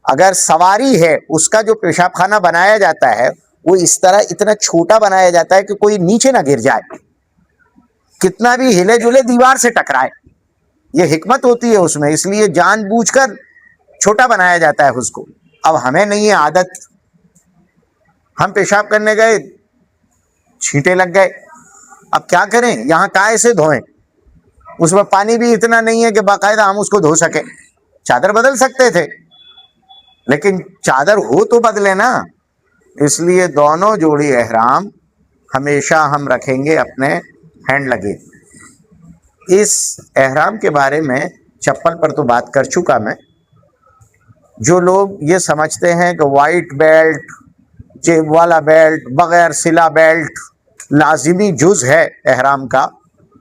اگر سواری ہے، اس کا جو پیشاب خانہ بنایا جاتا ہے وہ اس طرح اتنا چھوٹا بنایا جاتا ہے کہ کوئی نیچے نہ گر جائے، کتنا بھی ہلے جلے دیوار سے ٹکرائے، یہ حکمت ہوتی ہے اس میں، اس لیے جان بوجھ کر چھوٹا بنایا جاتا ہے اس کو. اب ہمیں نہیں ہے عادت, ہم پیشاب کرنے گئے, چھینٹے لگ گئے, اب کیا کریں, یہاں کائے سے دھوئیں, اس میں پانی بھی اتنا نہیں ہے کہ باقاعدہ ہم اس کو دھو سکیں. چادر بدل سکتے تھے لیکن چادر ہو تو بدلے نا. اس لیے دونوں جوڑی احرام ہمیشہ ہم رکھیں گے اپنے ہینڈ لگیج. اس احرام کے بارے میں چپل پر تو بات کر چکا میں. جو لوگ یہ سمجھتے ہیں کہ وائٹ بیلٹ, جیب والا بیلٹ, بغیر سلا بیلٹ لازمی جز ہے احرام کا,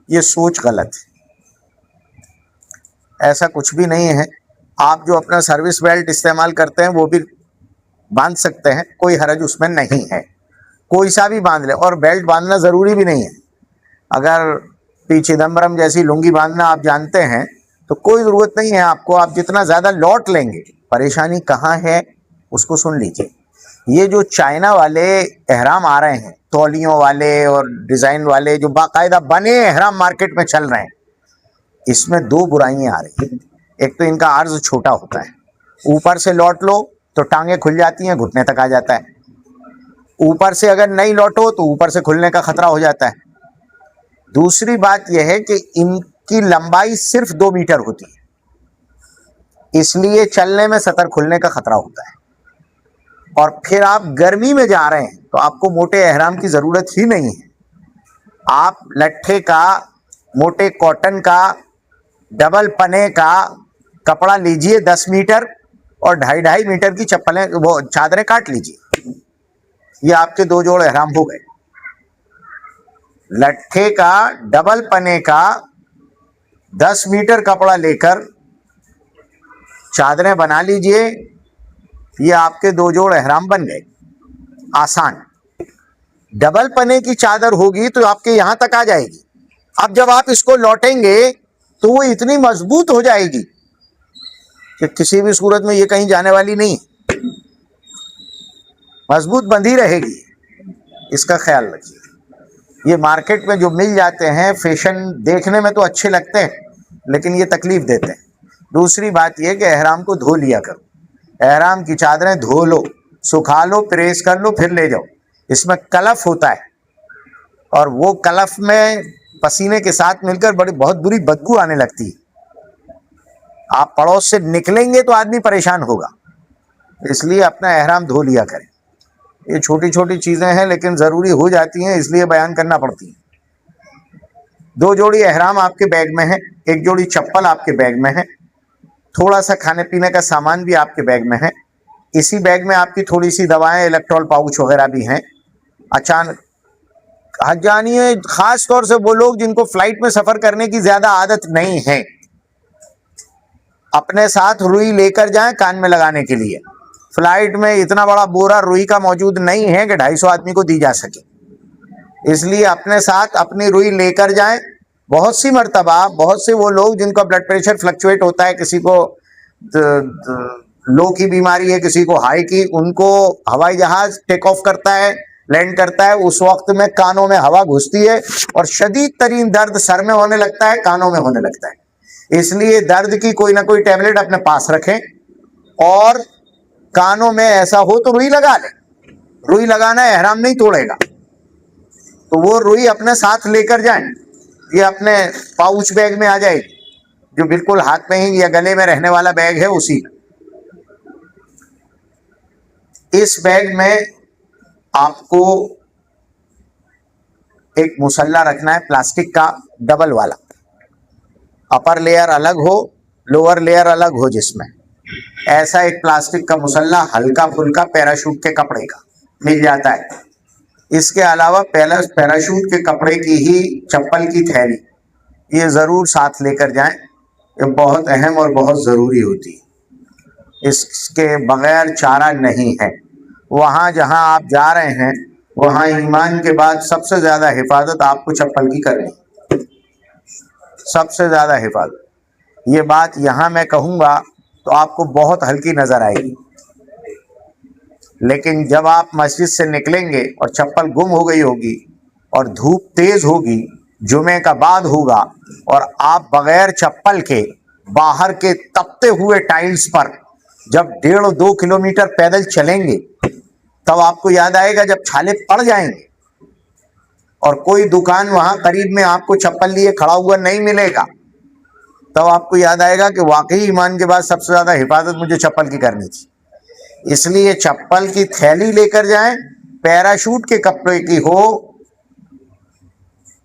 یہ سوچ غلط ہے. ایسا کچھ بھی نہیں ہے. آپ جو اپنا سروس بیلٹ استعمال کرتے ہیں وہ بھی باندھ سکتے ہیں, کوئی حرج اس میں نہیں ہے, کوئی سا بھی باندھ لے. اور بیلٹ باندھنا ضروری بھی نہیں ہے. اگر پی چدمبرم جیسی لنگی باندھنا آپ جانتے ہیں تو کوئی ضرورت نہیں ہے آپ کو, آپ جتنا زیادہ لوٹ لیں گے. پریشانی کہاں ہے اس کو سن لیجئے. یہ جو چائنا والے احرام آ رہے ہیں, تولیوں والے اور ڈیزائن والے, جو باقاعدہ بنے احرام مارکیٹ میں چل رہے ہیں, اس میں دو برائیاں آ رہی ہیں. ایک تو ان کا عرض چھوٹا ہوتا ہے, اوپر سے لوٹ لو تو ٹانگیں کھل جاتی ہیں, گھٹنے تک آ جاتا ہے. اوپر سے اگر نہیں لوٹو تو اوپر سے کھلنے کا خطرہ ہو جاتا ہے. دوسری بات یہ ہے کہ ان کی لمبائی صرف 2 میٹر ہوتی ہے, اس لیے چلنے میں سطر کھلنے کا خطرہ ہوتا ہے. اور پھر آپ گرمی میں جا رہے ہیں تو آپ کو موٹے احرام کی ضرورت ہی نہیں ہے. آپ لٹھے کا, موٹے کاٹن کا, ڈبل پنے کا کپڑا لیجئے 10 میٹر, اور 2.5 میٹر کی چپلیں, وہ چادریں کاٹ لیجئے. یہ آپ کے 2 جوڑ احرام ہو گئے. لٹھے کا, ڈبل پنے کا 10 میٹر کپڑا لے کر چادریں بنا لیجئے, یہ آپ کے 2 جوڑ احرام بن گئے. آسان. ڈبل پنے کی چادر ہوگی تو آپ کے یہاں تک آ جائے گی. اب جب آپ اس کو لوٹیں گے تو وہ اتنی مضبوط ہو جائے گی کہ کسی بھی صورت میں یہ کہیں جانے والی نہیں, مضبوط بندھی رہے گی. اس کا خیال رکھیے. یہ مارکیٹ میں جو مل جاتے ہیں فیشن دیکھنے میں تو اچھے لگتے ہیں لیکن یہ تکلیف دیتے ہیں. دوسری بات یہ کہ احرام کو دھو لیا کرو. احرام کی چادریں دھو لو, سکھا لو, پریس کر لو, پھر لے جاؤ. اس میں کلف ہوتا ہے اور وہ کلف میں پسینے کے ساتھ مل کر بہت بری بدبو آنے لگتی ہے. آپ پڑوس سے نکلیں گے تو آدمی پریشان ہوگا. اس لیے اپنا احرام دھو لیا کریں. یہ چھوٹی چھوٹی چیزیں ہیں لیکن ضروری ہو جاتی ہیں, اس لیے بیان کرنا پڑتی ہے. 2 جوڑی احرام آپ کے بیگ میں ہے, 1 جوڑی چپل آپ کے بیگ میں ہے, تھوڑا سا کھانے پینے کا سامان بھی آپ کے بیگ میں ہے. اسی بیگ میں آپ کی تھوڑی سی دوائیں, الیکٹرول پاؤچ وغیرہ بھی ہیں. اچانک جانیے, خاص طور سے وہ لوگ جن کو فلائٹ میں سفر کرنے کی زیادہ عادت نہیں ہے, اپنے ساتھ روئی لے کر جائیں کان میں لگانے کے لیے. فلائٹ میں اتنا بڑا بورا روئی کا موجود نہیں ہے کہ 250 آدمی کو دی جا سکے, اس لیے اپنے ساتھ اپنی روئی لے کر جائیں. بہت سی مرتبہ بہت سے وہ لوگ جن کا بلڈ پریشر فلکچویٹ ہوتا ہے, کسی کو لو کی بیماری ہے, کسی کو ہائی کی, ان کو ہوائی جہاز ٹیک آف کرتا ہے, لینڈ کرتا ہے, اس وقت میں کانوں میں ہوا گھستی ہے اور شدید ترین درد سر میں ہونے لگتا ہے, کانوں میں ہونے لگتا ہے. اس لیے درد کی کوئی نہ کوئی ٹیبلٹ اپنے پاس رکھیں, اور کانوں میں ایسا ہو تو روئی لگا لیں. روئی لگانا احرام نہیں توڑے گا, تو وہ روئی اپنے ساتھ لے کر جائیں. یہ اپنے پاؤچ بیگ میں آ جائے گی, جو بالکل ہاتھ میں ہی یا گلے میں رہنے والا بیگ ہے اسی. اس بیگ میں آپ کو ایک مسلح رکھنا ہے پلاسٹک کا, ڈبل والا. اپر لیئر الگ ہو, لوور لیئر الگ ہو, جس میں ایسا ایک پلاسٹک کا مسلح ہلکا پھلکا پیراشوٹ کے کپڑے کا مل جاتا ہے. اس کے علاوہ پیراشوٹ کے کپڑے کی ہی چپل کی تھیلی یہ ضرور ساتھ لے کر جائیں, یہ بہت اہم اور بہت ضروری ہوتی ہے. اس کے بغیر چارہ نہیں ہے. وہاں جہاں آپ جا رہے ہیں وہاں ایمان کے بعد سب سے زیادہ حفاظت آپ کو چپل کی کرنی, سب سے زیادہ حفاظت. یہ بات یہاں میں کہوں گا تو آپ کو بہت ہلکی نظر آئے گی, لیکن جب آپ مسجد سے نکلیں گے اور چپل گم ہو گئی ہوگی اور دھوپ تیز ہوگی, جمعے کا بعد ہوگا, اور آپ بغیر چپل کے باہر کے تپتے ہوئے ٹائلز پر جب 1.5-2 کلومیٹر پیدل چلیں گے تب آپ کو یاد آئے گا جب چھالے پڑ جائیں گے اور کوئی دکان وہاں قریب میں آپ کو چپل لیے کھڑا ہوا نہیں ملے گا، تب آپ کو یاد آئے گا کہ واقعی ایمان کے بعد سب سے زیادہ حفاظت مجھے چپل کی کرنی تھی۔ اس لیے چپل کی تھیلی لے کر جائیں، پیراشوٹ کے کپڑے کی ہو،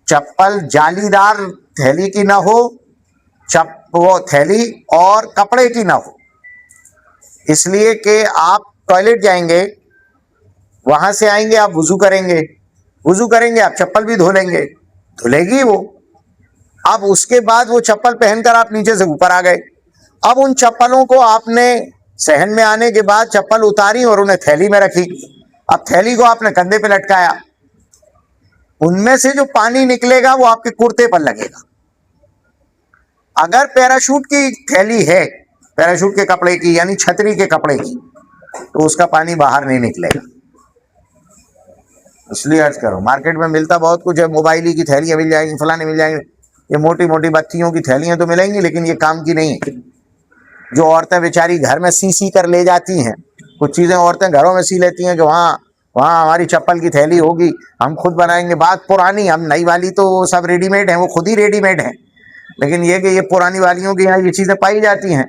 چپل جالی دار تھیلی کی نہ ہو، وہ تھیلی اور کپڑے کی نہ ہو، اس لیے کہ آپ ٹوائلٹ جائیں گے، وہاں سے آئیں گے، آپ وضو کریں گے، آپ چپل بھی دھو لیں گے، دھلے گی وہ۔ اب اس کے بعد وہ چپل پہن کر آپ نیچے سے اوپر آ گئے، اب ان چپلوں کو آپ نے صحن میں آنے کے بعد چپل اتاری اور انہیں تھیلی میں رکھی، اب تھیلی کو آپ نے کندھے پہ لٹکایا، ان میں سے جو پانی نکلے گا وہ آپ کے کرتے پر لگے گا۔ اگر پیراشوٹ کی تھیلی ہے، پیراشوٹ کے کپڑے کی یعنی چھتری کے کپڑے کی، تو اس کا پانی باہر نہیں نکلے گا۔ اس لیے عرض کرو، مارکیٹ میں ملتا بہت کچھ ہے، موبائل کی تھیلیاں مل جائیں گی، فلانے مل جائیں گے، یہ موٹی موٹی بتیوں کی تھیلیاں تو ملیں گی لیکن یہ کام کی نہیں ہے۔ جو عورتیں بیچاری گھر میں سی کر لے جاتی ہیں، کچھ چیزیں عورتیں گھروں میں سی لیتی ہیں کہ وہاں ہماری چپل کی تھیلی ہوگی، ہم خود بنائیں گے، بات پرانی، ہم نئی والی تو سب ریڈی میڈ ہیں، وہ خود ہی ریڈی میڈ ہیں، لیکن یہ کہ یہ پرانی والیوں کے یہاں یہ چیزیں پائی جاتی ہیں،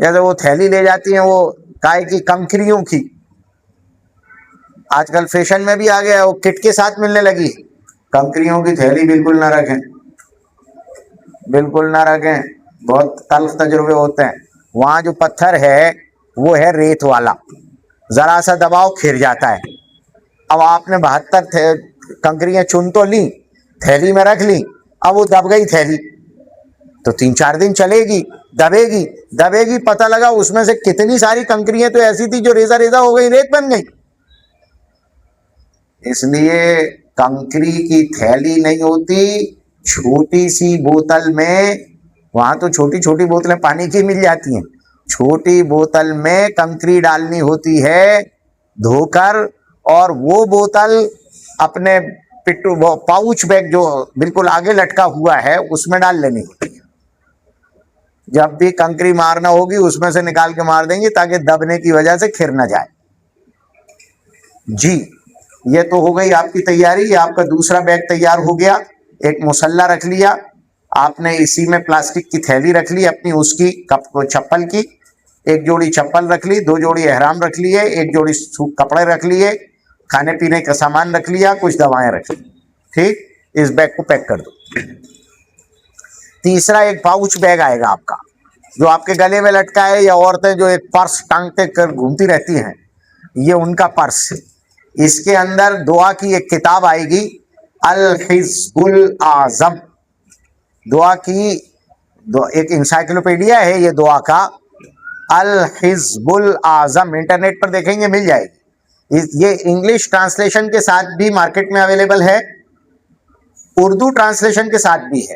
جیسے وہ تھیلی لے جاتی ہیں وہ کائے کی کنکریوں کی، آج کل فیشن میں بھی آ گیا ہے، وہ کٹ کے ساتھ ملنے لگی۔ کنکریوں کی تھیلی بالکل نہ رکھیں، بالکل نہ رکھیں، بہت تلخ تجربے ہوتے ہیں۔ وہاں جو پتھر ہے وہ ہے ریت والا، ذرا سا دباؤ کھر جاتا ہے۔ اب آپ نے 72 کنکریاں چن تو لی، تھیلی میں رکھ لی، اب وہ دب گئی تھیلی تو 3-4 دن چلے گی، دبے گی، پتہ لگا اس میں سے کتنی ساری کنکریاں تو ایسی تھی جو ریزہ ہو گئی، ریت بن گئی۔ اس لیے کنکری کی تھیلی نہیں ہوتی، چھوٹی سی بوتل میں، وہاں تو چھوٹی چھوٹی بوتلیں پانی کی مل جاتی ہیں، چھوٹی بوتل میں کنکری ڈالنی ہوتی ہے دھو کر، اور وہ بوتل اپنے پاؤچ بیگ جو بالکل آگے لٹکا ہوا ہے اس میں ڈال لینی ہوتی ہے۔ جب بھی کنکری مارنا ہوگی اس میں سے نکال کے مار دیں گے تاکہ دبنے کی وجہ سے کھر نہ جائے۔ جی یہ تو ہو گئی آپ کی تیاری، یہ آپ کا دوسرا بیگ تیار ہو گیا۔ ایک مسلح رکھ لیا آپ نے، اسی میں پلاسٹک کی تھیلی رکھ لی اپنی، اس کی چپل کی، ایک جوڑی چپل رکھ لی، 2 جوڑی احرام رکھ لیے، 1 جوڑی کپڑے رکھ لیے، کھانے پینے کا سامان رکھ لیا، کچھ دوائیں رکھ لی، ٹھیک، اس بیگ کو پیک کر دو۔ تیسرا ایک پاؤچ بیگ آئے گا آپ کا جو آپ کے گلے میں لٹکا ہے، یا عورتیں جو ایک پرس ٹانگتے کر گھومتی رہتی ہیں، یہ ان کا پرس۔ اس کے اندر دعا کی ایک کتاب آئے گی، الحزب الاعظم، دعا کی ایک انسائکلوپیڈیا ہے یہ دعا کا، الحزب الاعظم، انٹرنیٹ پر دیکھیں گے مل جائے گی۔ یہ انگلش ٹرانسلیشن کے ساتھ بھی مارکیٹ میں اویلیبل ہے، اردو ٹرانسلیشن کے ساتھ بھی ہے،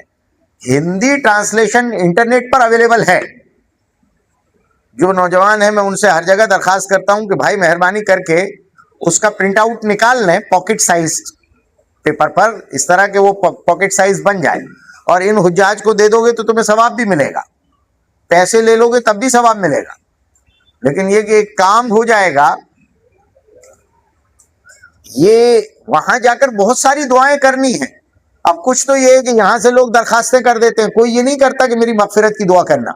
ہندی ٹرانسلیشن انٹرنیٹ پر اویلیبل ہے۔ جو نوجوان ہیں میں ان سے ہر جگہ درخواست کرتا ہوں کہ بھائی مہربانی کر کے اس کا پرنٹ آؤٹ نکال لیں پاکٹ سائز پیپر پر، اس طرح کہ وہ پاکٹ سائز بن جائے، اور ان حجاج کو دے دو گے تو تمہیں ثواب بھی ملے گا، پیسے لے لو گے تب بھی ثواب ملے گا، لیکن یہ کہ ایک کام ہو جائے گا۔ یہ وہاں جا کر بہت ساری دعائیں کرنی ہیں۔ اب کچھ تو یہ ہے کہ یہاں سے لوگ درخواستیں کر دیتے ہیں، کوئی یہ نہیں کرتا کہ میری مغفرت کی دعا کرنا،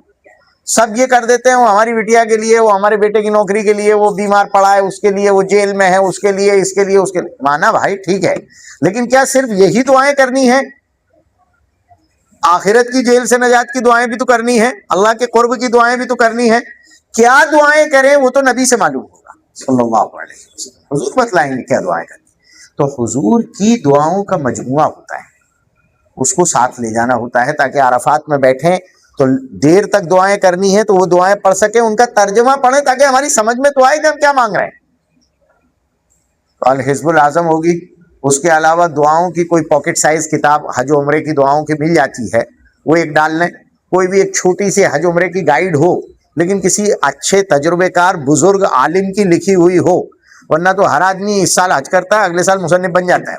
سب یہ کر دیتے ہیں وہ ہماری بٹیا کے لیے، وہ ہمارے بیٹے کی نوکری کے لیے، وہ بیمار پڑا ہے اس کے لیے، وہ جیل میں ہے اس کے لیے، اس کے لیے، اس کے لیے۔ مانا بھائی ٹھیک ہے، لیکن کیا صرف یہی دعائیں کرنی ہیں؟ آخرت کی جیل سے نجات کی دعائیں بھی تو کرنی ہیں، اللہ کے قرب کی دعائیں بھی تو کرنی ہیں۔ کیا دعائیں کریں وہ تو نبی سے معلوم ہوگا صلی اللہ علیہ وسلم، حضور بتلائیں گے کیا دعائیں کریں۔ تو حضور کی دعاؤں کا مجموعہ ہوتا ہے، اس کو ساتھ لے جانا ہوتا ہے تاکہ عرفات میں بیٹھیں تو دیر تک دعائیں کرنی ہے تو وہ دعائیں پڑھ سکیں، ان کا ترجمہ پڑھیں تاکہ ہماری سمجھ میں تو آئے کہ ہم کیا مانگ رہے ہیں۔ تو الحزب الاعظم ہوگی، اس کے علاوہ دعاؤں کی کوئی پاکٹ سائز کتاب حج و عمرے کی دعاؤں کی مل جاتی ہے، وہ ایک ڈال لیں۔ کوئی بھی ایک چھوٹی سی حج عمرے کی گائیڈ ہو لیکن کسی اچھے تجربے کار بزرگ عالم کی لکھی ہوئی ہو، ورنہ تو ہر آدمی اس سال حج کرتا ہے اگلے سال مصنف بن جاتا ہے،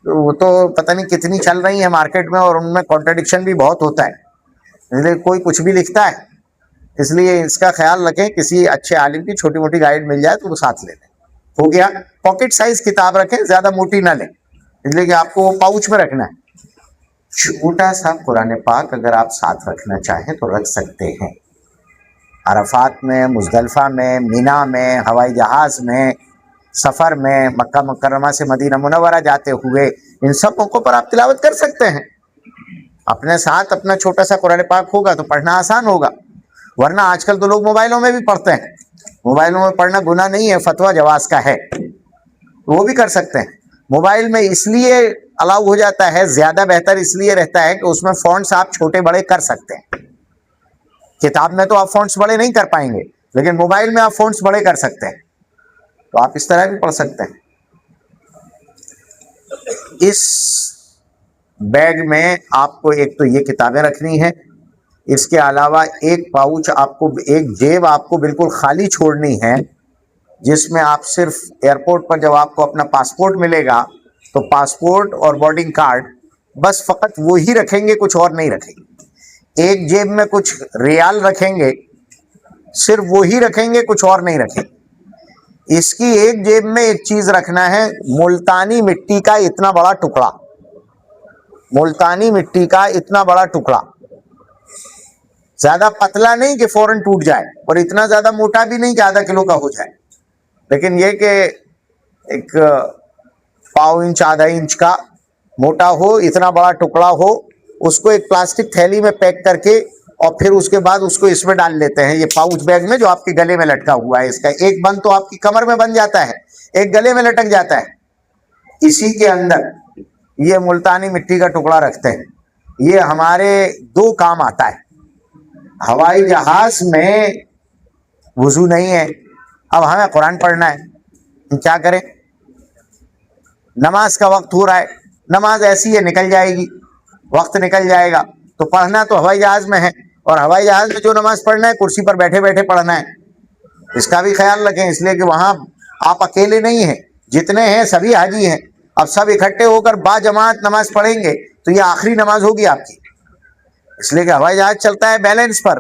وہ تو پتہ نہیں کتنی چل رہی ہیں مارکیٹ میں، اور ان میں کانٹرڈکشن بھی بہت ہوتا ہے، کوئی کچھ بھی لکھتا ہے۔ اس لیے اس کا خیال رکھیں، کسی اچھے عالم کی چھوٹی موٹی گائیڈ مل جائے تو وہ ساتھ لے لیں. ہو گیا. پاکٹ سائز کتاب رکھیں، زیادہ موٹی نہ لیں، اس لیے کہ آپ کو وہ پاؤچ میں رکھنا ہے. چھوٹا سا قرآن پاک اگر آپ ساتھ رکھنا چاہیں تو رکھ سکتے ہیں. عرفات میں، مزدلفہ میں، مینا میں، ہوائی جہاز میں، سفر میں، مکہ مکرمہ سے مدینہ منورہ جاتے ہوئے، ان سب موقعوں پر آپ تلاوت کر سکتے ہیں. اپنے ساتھ اپنا چھوٹا سا قرآن پاک ہوگا تو پڑھنا آسان ہوگا. ورنہ آج کل تو لوگ موبائلوں میں بھی پڑھتے ہیں. موبائلوں میں پڑھنا گناہ نہیں ہے، فتویٰ جواز کا ہے، وہ بھی کر سکتے ہیں. موبائل میں اس لیے الاؤ ہو جاتا ہے، زیادہ بہتر اس لیے رہتا ہے کہ اس میں فونٹس آپ چھوٹے بڑے کر سکتے ہیں. کتاب میں تو آپ فونٹس بڑے نہیں کر پائیں گے، لیکن موبائل میں آپ فونٹس بڑے کر سکتے ہیں، تو آپ اس طرح بھی پڑھ سکتے ہیں. اس بیگ میں آپ کو ایک تو یہ کتابیں رکھنی ہیں، اس کے علاوہ ایک پاؤچ آپ کو، ایک جیب آپ کو بالکل خالی چھوڑنی ہے، جس میں آپ صرف ایئرپورٹ پر جب آپ کو اپنا پاسپورٹ ملے گا تو پاسپورٹ اور بورڈنگ کارڈ بس فقط وہی رکھیں گے، کچھ اور نہیں رکھیں گے. ایک جیب میں کچھ ریال رکھیں گے، صرف وہی رکھیں گے، کچھ اور نہیں رکھیں گے. اس کی ایک جیب میں ایک چیز رکھنا ہے، ملتانی مٹی کا اتنا بڑا ٹکڑا، ملتانی مٹی کا اتنا بڑا ٹکڑا، زیادہ پتلا نہیں کہ فوراً ٹوٹ جائے، اور اتنا زیادہ موٹا بھی نہیں کہ آدھا کلو کا ہو جائے، لیکن یہ کہ ایک پاؤ انچ آدھا انچ کا موٹا ہو، اتنا بڑا ٹکڑا ہو. اس کو ایک پلاسٹک تھیلی میں پیک کر کے اور پھر اس کے بعد اس کو اس میں ڈال لیتے ہیں، یہ پاؤچ بیگ میں جو آپ کے گلے میں لٹکا ہوا ہے. اس کا ایک بند تو آپ کی کمر میں بن جاتا ہے، ایک گلے میں لٹک جاتا ہے. اسی کے اندر یہ ملتانی مٹی کا ٹکڑا رکھتے ہیں. یہ ہمارے دو کام آتا ہے. ہوائی جہاز میں وضو نہیں ہے، اب ہمیں قرآن پڑھنا ہے، کیا کریں؟ نماز کا وقت ہو رہا ہے، نماز ایسی ہے نکل جائے گی، وقت نکل جائے گا، تو پڑھنا تو ہوائی جہاز میں ہے، اور ہوائی جہاز میں جو نماز پڑھنا ہے کرسی پر بیٹھے بیٹھے پڑھنا ہے. اس کا بھی خیال رکھیں، اس لیے کہ وہاں آپ اکیلے نہیں ہیں، جتنے ہیں سبھی حاجی ہیں. اب سب اکٹھے ہو کر با جماعت نماز پڑھیں گے تو یہ آخری نماز ہوگی آپ کی، اس لیے کہ ہوائی جہاز چلتا ہے بیلنس پر.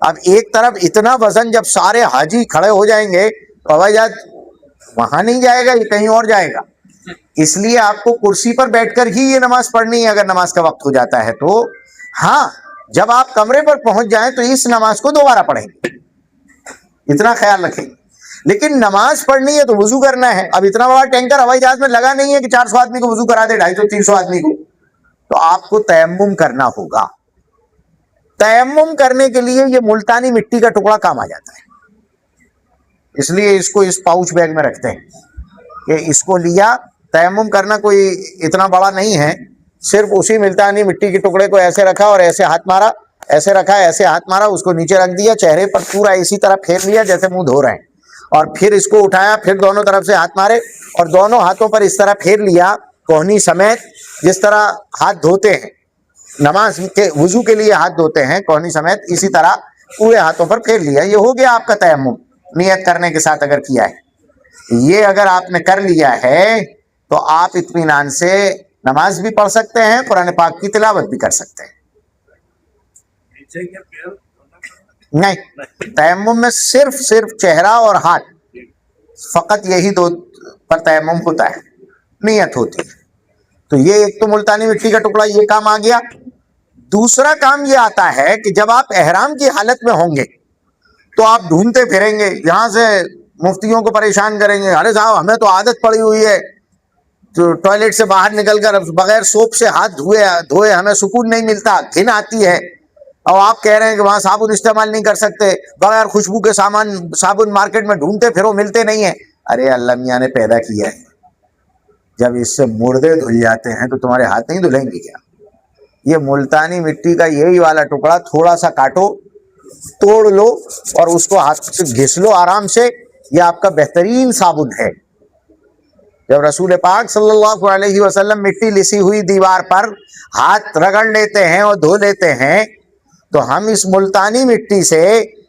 اب ایک طرف اتنا وزن، جب سارے حاجی کھڑے ہو جائیں گے تو ہوائی جہاز وہاں نہیں جائے گا، یہ کہیں اور جائے گا. اس لیے آپ کو کرسی پر بیٹھ کر ہی یہ نماز پڑھنی ہے اگر نماز کا وقت ہو جاتا ہے تو. ہاں، جب آپ کمرے پر پہنچ جائیں تو اس نماز کو دوبارہ پڑھیں گے، اتنا خیال رکھیں. لیکن نماز پڑھنی ہے تو وضو کرنا ہے. اب اتنا بڑا ٹینکر ہوائی جہاز میں لگا نہیں ہے کہ 400 آدمی کو وضو کرا دے، 250 300 آدمی کو، تو آپ کو تیمم کرنا ہوگا. تیمم کرنے کے لیے یہ ملتانی مٹی کا ٹکڑا کام آ جاتا ہے، اس لیے اس کو اس پاؤچ بیگ میں رکھتے ہیں کہ اس کو لیا. تیمم کرنا کوئی اتنا بڑا نہیں ہے، صرف اسی ملتانی مٹی کے ٹکڑے کو ایسے رکھا اور ایسے ہاتھ مارا، ایسے رکھا ایسے ہاتھ مارا، اس کو نیچے رکھ دیا، چہرے پر پورا اسی طرح پھیر لیا جیسے منہ دھو رہے ہیں، اور پھر اس کو اٹھایا، پھر دونوں طرف سے ہاتھ مارے اور دونوں ہاتھوں پر اس طرح پھیر لیا کوہنی سمیت، جس طرح ہاتھ دھوتے ہیں نماز کے وضو کے لیے ہاتھ دھوتے ہیں کوہنی سمیت، اسی طرح پورے ہاتھوں پر پھیر لیا. یہ ہو گیا آپ کا تیمم، نیت کرنے کے ساتھ اگر کیا ہے. یہ اگر آپ نے کر لیا ہے تو آپ اطمینان سے نماز بھی پڑھ سکتے ہیں، قرآن پاک کی تلاوت بھی کر سکتے ہیں. نہیں، تیمم میں صرف چہرہ اور ہاتھ، فقط یہی دو پر تیمم ہوتا ہے، نیت ہوتی ہے. تو یہ ایک تو ملتانی مٹی کا ٹکڑا یہ کام آ گیا. دوسرا کام یہ آتا ہے کہ جب آپ احرام کی حالت میں ہوں گے تو آپ ڈھونڈتے پھریں گے، یہاں سے مفتیوں کو پریشان کریں گے، ارے صاحب ہمیں تو عادت پڑی ہوئی ہے تو ٹوائلٹ سے باہر نکل کر بغیر سوپ سے ہاتھ دھوئے ہمیں سکون نہیں ملتا، گھن آتی ہے. اور آپ کہہ رہے ہیں کہ وہاں صابن استعمال نہیں کر سکتے، بغیر خوشبو کے صابن مارکیٹ میں ڈھونڈتے پھرو ملتے نہیں ہیں. ارے اللہ میاں نے پیدا کیا ہے، جب اس سے مردے دھل جاتے ہیں تو تمہارے ہاتھ نہیں دھلیں گے کیا؟ یہ ملتانی مٹی کا یہی والا ٹکڑا تھوڑا سا کاٹو، توڑ لو اور اس کو ہاتھ سے گھس لو آرام سے، یہ آپ کا بہترین صابن ہے. جب رسول پاک صلی اللہ علیہ وسلم مٹی لسی ہوئی دیوار پر ہاتھ رگڑ لیتے ہیں اور دھو لیتے ہیں تو ہم اس ملتانی مٹی سے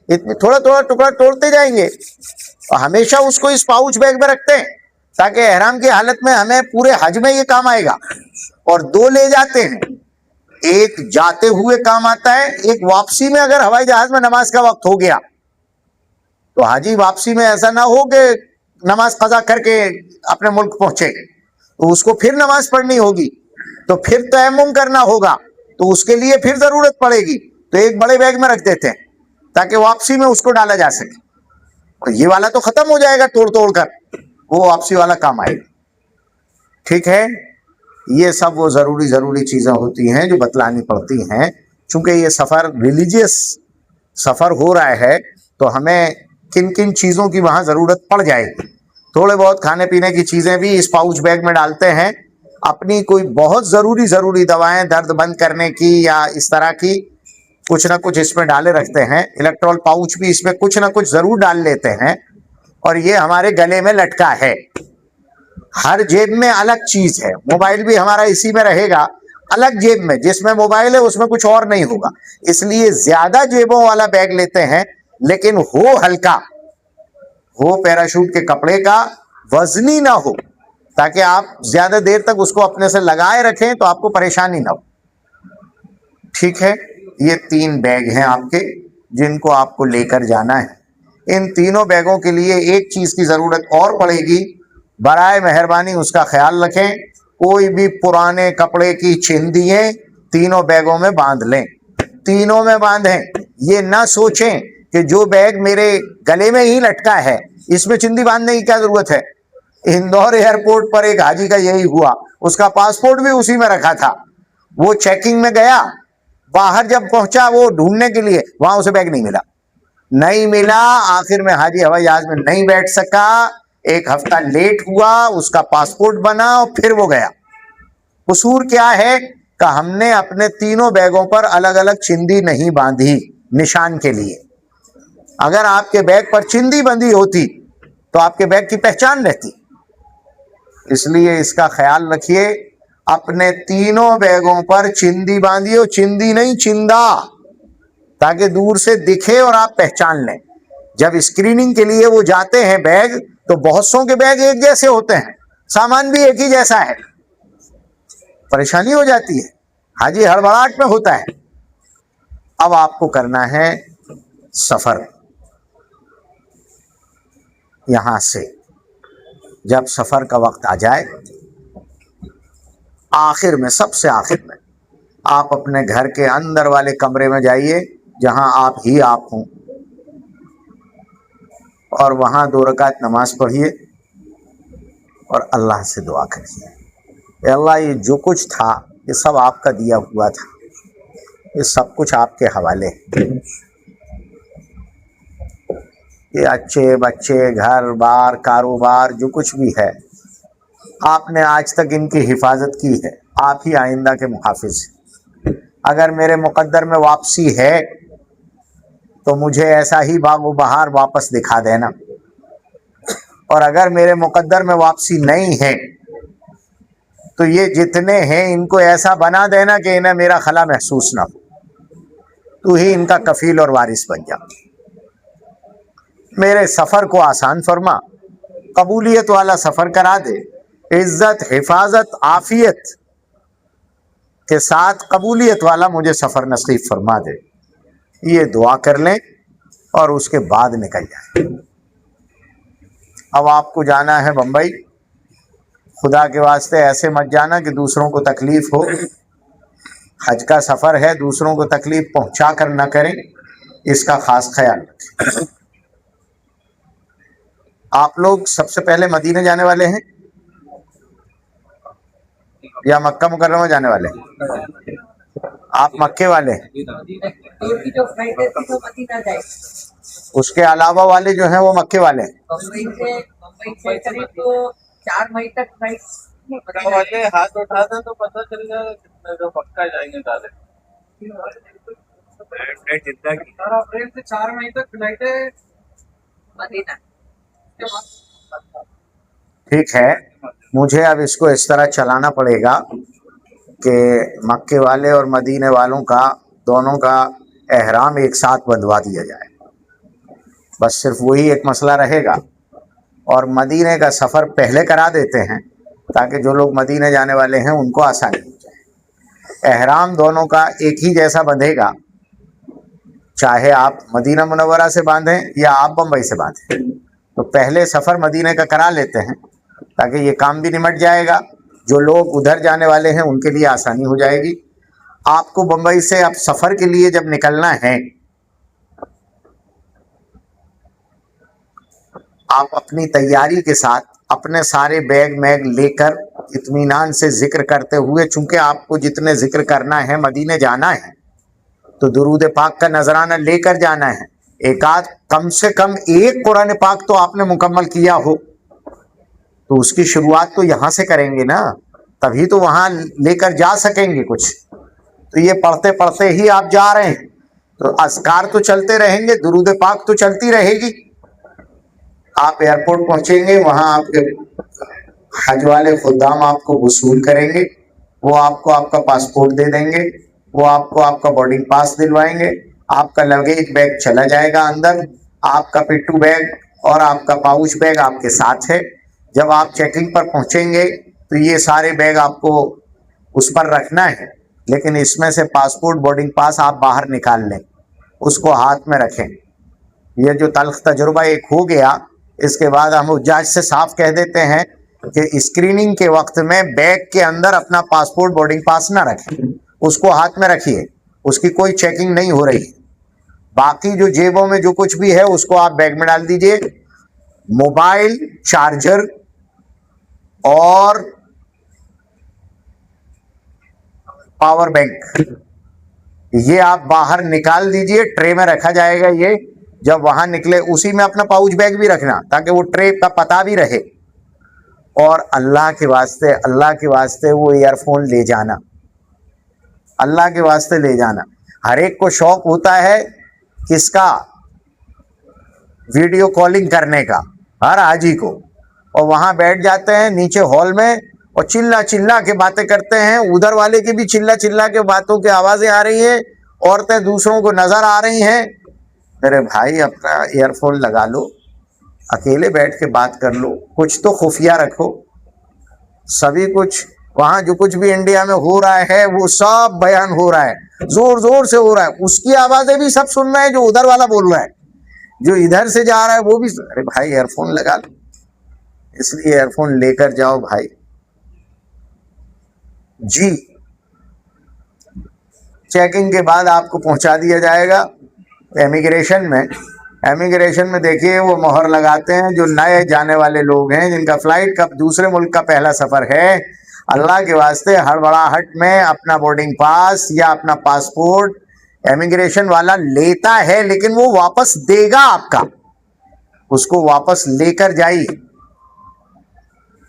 تھوڑا تھوڑا ٹکڑا توڑتے جائیں گے، اور ہمیشہ اس کو اس پاؤچ بیگ میں رکھتے ہیں تاکہ احرام کی حالت میں ہمیں پورے حج میں یہ کام آئے گا. اور دو لے جاتے ہیں، ایک جاتے ہوئے کام آتا ہے، ایک واپسی میں اگر ہوائی جہاز میں نماز کا وقت ہو گیا تو حاجی واپسی میں ایسا نہ ہو کہ نماز قضا کر کے اپنے ملک پہنچے، تو اس کو پھر نماز پڑھنی ہوگی، تو پھر تیمم کرنا ہوگا، تو اس کے لیے پھر ضرورت پڑے گی، تو ایک بڑے بیگ میں رکھ دیتے ہیں تاکہ واپسی میں اس کو ڈالا جا سکے، اور یہ والا تو ختم ہو جائے گا توڑ توڑ کر، وہ واپسی والا کام آئے گا۔ ٹھیک ہے، یہ سب وہ ضروری چیزیں ہوتی ہیں جو بتلانی پڑتی ہیں۔ چونکہ یہ سفر ریلیجیس سفر ہو رہا ہے تو ہمیں کن کن چیزوں کی وہاں ضرورت پڑ جائے گی۔ تھوڑے بہت کھانے پینے کی چیزیں بھی اس پاؤچ بیگ میں ڈالتے ہیں، اپنی کوئی بہت ضروری دوائیں درد بند کرنے کی یا اس طرح کی کچھ نہ کچھ اس میں ڈالے رکھتے ہیں، الیکٹرول پاؤچ بھی اس میں کچھ نہ کچھ ضرور ڈال لیتے ہیں، اور یہ ہمارے گلے میں لٹکا ہے۔ ہر جیب میں الگ چیز ہے، موبائل بھی ہمارا اسی میں رہے گا، الگ جیب میں، جس میں موبائل ہے اس میں کچھ اور نہیں ہوگا، اس لیے زیادہ جیبوں والا بیگ لیتے ہیں، لیکن ہو ہلکا، ہو پیراشوٹ کے کپڑے کا، وزنی نہ ہو، تاکہ آپ زیادہ دیر تک اس کو اپنے سے لگائے رکھیں تو آپ کو پریشانی نہ ہو۔ ٹھیک ہے، یہ 3 بیگ ہیں آپ کے جن کو آپ کو لے کر جانا ہے۔ ان تینوں بیگوں کے لیے ایک چیز کی ضرورت اور پڑے گی، برائے مہربانی اس کا خیال رکھیں، کوئی بھی پرانے کپڑے کی چندیاں تینوں بیگوں میں باندھ لیں، تینوں میں باندھیں۔ یہ نہ سوچیں کہ جو بیگ میرے گلے میں ہی لٹکا ہے اس میں چندی باندھنے کی کیا ضرورت ہے۔ اندور ایئرپورٹ پر ایک حاجی کا یہی ہوا، اس کا پاسپورٹ بھی اسی میں رکھا تھا، وہ چیکنگ میں گیا، باہر جب پہنچا وہ ڈھونڈنے کے لیے، وہاں اسے بیگ نہیں ملا، آخر میں حاجی ہوائی جہاز میں نہیں بیٹھ سکا، 1 ہفتہ لیٹ ہوا، اس کا پاسپورٹ بنا اور پھر وہ گیا۔ قصور کیا ہے کہ ہم نے اپنے تینوں بیگوں پر الگ الگ چندی نہیں باندھی نشان کے لیے۔ اگر آپ کے بیگ پر چندی بندھی ہوتی تو آپ کے بیگ کی پہچان رہتی۔ اس لیے اس کا خیال رکھیے، اپنے تینوں بیگوں پر چندی باندھیے، چندی نہیں چندا، تاکہ دور سے دکھے اور آپ پہچان لیں۔ جب اسکریننگ کے لیے وہ جاتے ہیں بیگ تو بہت سوں کے بیگ ایک جیسے ہوتے ہیں، سامان بھی ایک ہی جیسا ہے، پریشانی ہو جاتی ہے، حاجی ہڑبڑاہٹ میں ہوتا ہے۔ اب آپ کو کرنا ہے سفر یہاں سے، جب سفر کا وقت آ جائے، آخر میں، سب سے آخر میں آپ اپنے گھر کے اندر والے کمرے میں جائیے جہاں آپ ہی آپ ہوں، اور وہاں 2 رکعت نماز پڑھیے اور اللہ سے دعا کریے، اے اللہ یہ جو کچھ تھا یہ سب آپ کا دیا ہوا تھا، یہ سب کچھ آپ کے حوالے ہے، یہ اچھے بچے، گھر بار، کاروبار، جو کچھ بھی ہے آپ نے آج تک ان کی حفاظت کی ہے، آپ ہی آئندہ کے محافظ ہیں۔ اگر میرے مقدر میں واپسی ہے تو مجھے ایسا ہی باغ و بہار واپس دکھا دینا، اور اگر میرے مقدر میں واپسی نہیں ہے تو یہ جتنے ہیں ان کو ایسا بنا دینا کہ انہیں میرا خلا محسوس نہ ہو، تو ہی ان کا کفیل اور وارث بن جا۔ میرے سفر کو آسان فرما، قبولیت والا سفر کرا دے، عزت، حفاظت، عافیت کے ساتھ قبولیت والا مجھے سفر نصیب فرما دے۔ یہ دعا کر لیں اور اس کے بعد نکل جائیں۔ اب آپ کو جانا ہے بمبئی، خدا کے واسطے ایسے مت جانا کہ دوسروں کو تکلیف ہو، حج کا سفر ہے، دوسروں کو تکلیف پہنچا کر نہ کریں، اس کا خاص خیال رکھیں۔ آپ لوگ سب سے پہلے مدینے جانے والے ہیں یا مکہ مکرمہ جانے والے ہیں؟ آپ مکے والے ہیں، اس کے علاوہ والے جو ہیں وہ مکے والے ہیں۔ بمبئی سے قریب تو 4 مئی تک فلائٹ ہاتھ اٹھا دیں تو پتہ چل جائے گا کتنے جو پکا جائیں گے دادے۔ اپریل سے 4 مئی تک فلائٹ ہے مدینہ۔ ٹھیک ہے، مجھے اب اس کو اس طرح چلانا پڑے گا کہ مکے والے اور مدینے والوں کا دونوں کا احرام ایک ساتھ بندھوا دیا جائے، بس صرف وہی ایک مسئلہ رہے گا، اور مدینے کا سفر پہلے کرا دیتے ہیں تاکہ جو لوگ مدینے جانے والے ہیں ان کو آسانی ہو جائے۔ احرام دونوں کا ایک ہی جیسا بندھے گا، چاہے آپ مدینہ منورہ سے باندھیں یا آپ بمبئی سے باندھیں. تو پہلے سفر مدینہ کا کرا لیتے ہیں تاکہ یہ کام بھی نمٹ جائے گا. جو لوگ ادھر جانے والے ہیں ان کے لیے آسانی ہو جائے گی. آپ کو بمبئی سے اب سفر کے لیے جب نکلنا ہے، آپ اپنی تیاری کے ساتھ اپنے سارے بیگ میگ لے کر اطمینان سے ذکر کرتے ہوئے، چونکہ آپ کو جتنے ذکر کرنا ہے، مدینے جانا ہے تو درود پاک کا نذرانہ لے کر جانا ہے. ایک آدھ کم سے کم ایک قرآن پاک تو آپ نے مکمل کیا ہو، تو اس کی شروعات تو یہاں سے کریں گے نا، تبھی تو وہاں لے کر جا سکیں گے کچھ. تو یہ پڑھتے پڑھتے ہی آپ جا رہے ہیں تو اذکار تو چلتے رہیں گے، درود پاک تو چلتی رہے گی. آپ ایئرپورٹ پہنچیں گے، وہاں آپ کے حج والے خدام آپ کو وصول کریں گے، وہ آپ کو آپ کا پاسپورٹ دے دیں گے، وہ آپ کو آپ کا بورڈنگ پاس دلوائیں گے. آپ کا لگیج بیگ چلا جائے گا اندر، آپ کا پٹھو بیگ اور آپ کا پاؤچ بیگ آپ کے ساتھ ہے. جب آپ چیکنگ پر پہنچیں گے تو یہ سارے بیگ آپ کو اس پر رکھنا ہے، لیکن اس میں سے پاسپورٹ بورڈنگ پاس آپ باہر نکال لیں، اس کو ہاتھ میں رکھیں. یہ جو تلخ تجربہ ایک ہو گیا، اس کے بعد ہم حجاج سے صاف کہہ دیتے ہیں کہ اسکریننگ کے وقت میں بیگ کے اندر اپنا پاسپورٹ بورڈنگ پاس نہ رکھیں، اس کو ہاتھ میں رکھیے، اس کی کوئی چیکنگ نہیں ہو رہی. باقی جو جیبوں میں جو کچھ بھی ہے اس کو آپ بیگ میں ڈال دیجئے. موبائل، چارجر اور پاور بینک یہ آپ باہر نکال دیجئے، ٹرے میں رکھا جائے گا. یہ جب وہاں نکلے اسی میں اپنا پاؤچ بیگ بھی رکھنا تاکہ وہ ٹرے کا پتہ بھی رہے. اور اللہ کے واسطے وہ ایئر فون لے جانا، اللہ کے واسطے لے جانا. ہر ایک کو شوق ہوتا ہے کس کا؟ ویڈیو کالنگ کرنے کا، ہر حاجی کو. اور وہاں بیٹھ جاتے ہیں نیچے ہال میں اور چلا چلا کے باتیں کرتے ہیں. ادھر والے کی بھی چلا چلا کے باتوں کی آوازیں آ رہی ہیں، عورتیں دوسروں کو نظر آ رہی ہیں. میرے بھائی اپنا ایئر فون لگا لو، اکیلے بیٹھ کے بات کر لو، کچھ تو خفیہ رکھو. سبھی کچھ وہاں جو کچھ بھی انڈیا میں ہو رہا ہے وہ سب بیان ہو رہا ہے، زور زور سے ہو رہا ہے. اس کی آوازیں بھی سب سن رہے ہیں جو ادھر والا بول رہا ہے، جو ادھر سے جا رہا ہے وہ بھی. ارے بھائی ایئر فون لگا لو، اس لیے ایئر فون لے کر جاؤ بھائی. جی چیکنگ کے بعد آپ کو پہنچا دیا جائے گا امیگریشن میں. امیگریشن میں دیکھیے وہ مہر لگاتے ہیں جو نئے جانے والے لوگ ہیں، جن کا فلائٹ کا دوسرے ملک کا پہلا سفر ہے. اللہ کے واسطے ہڑبڑاہٹ میں اپنا بورڈنگ پاس یا اپنا پاسپورٹ امیگریشن والا لیتا ہے، لیکن وہ واپس دے گا آپ کا، اس کو واپس لے کر جائیے.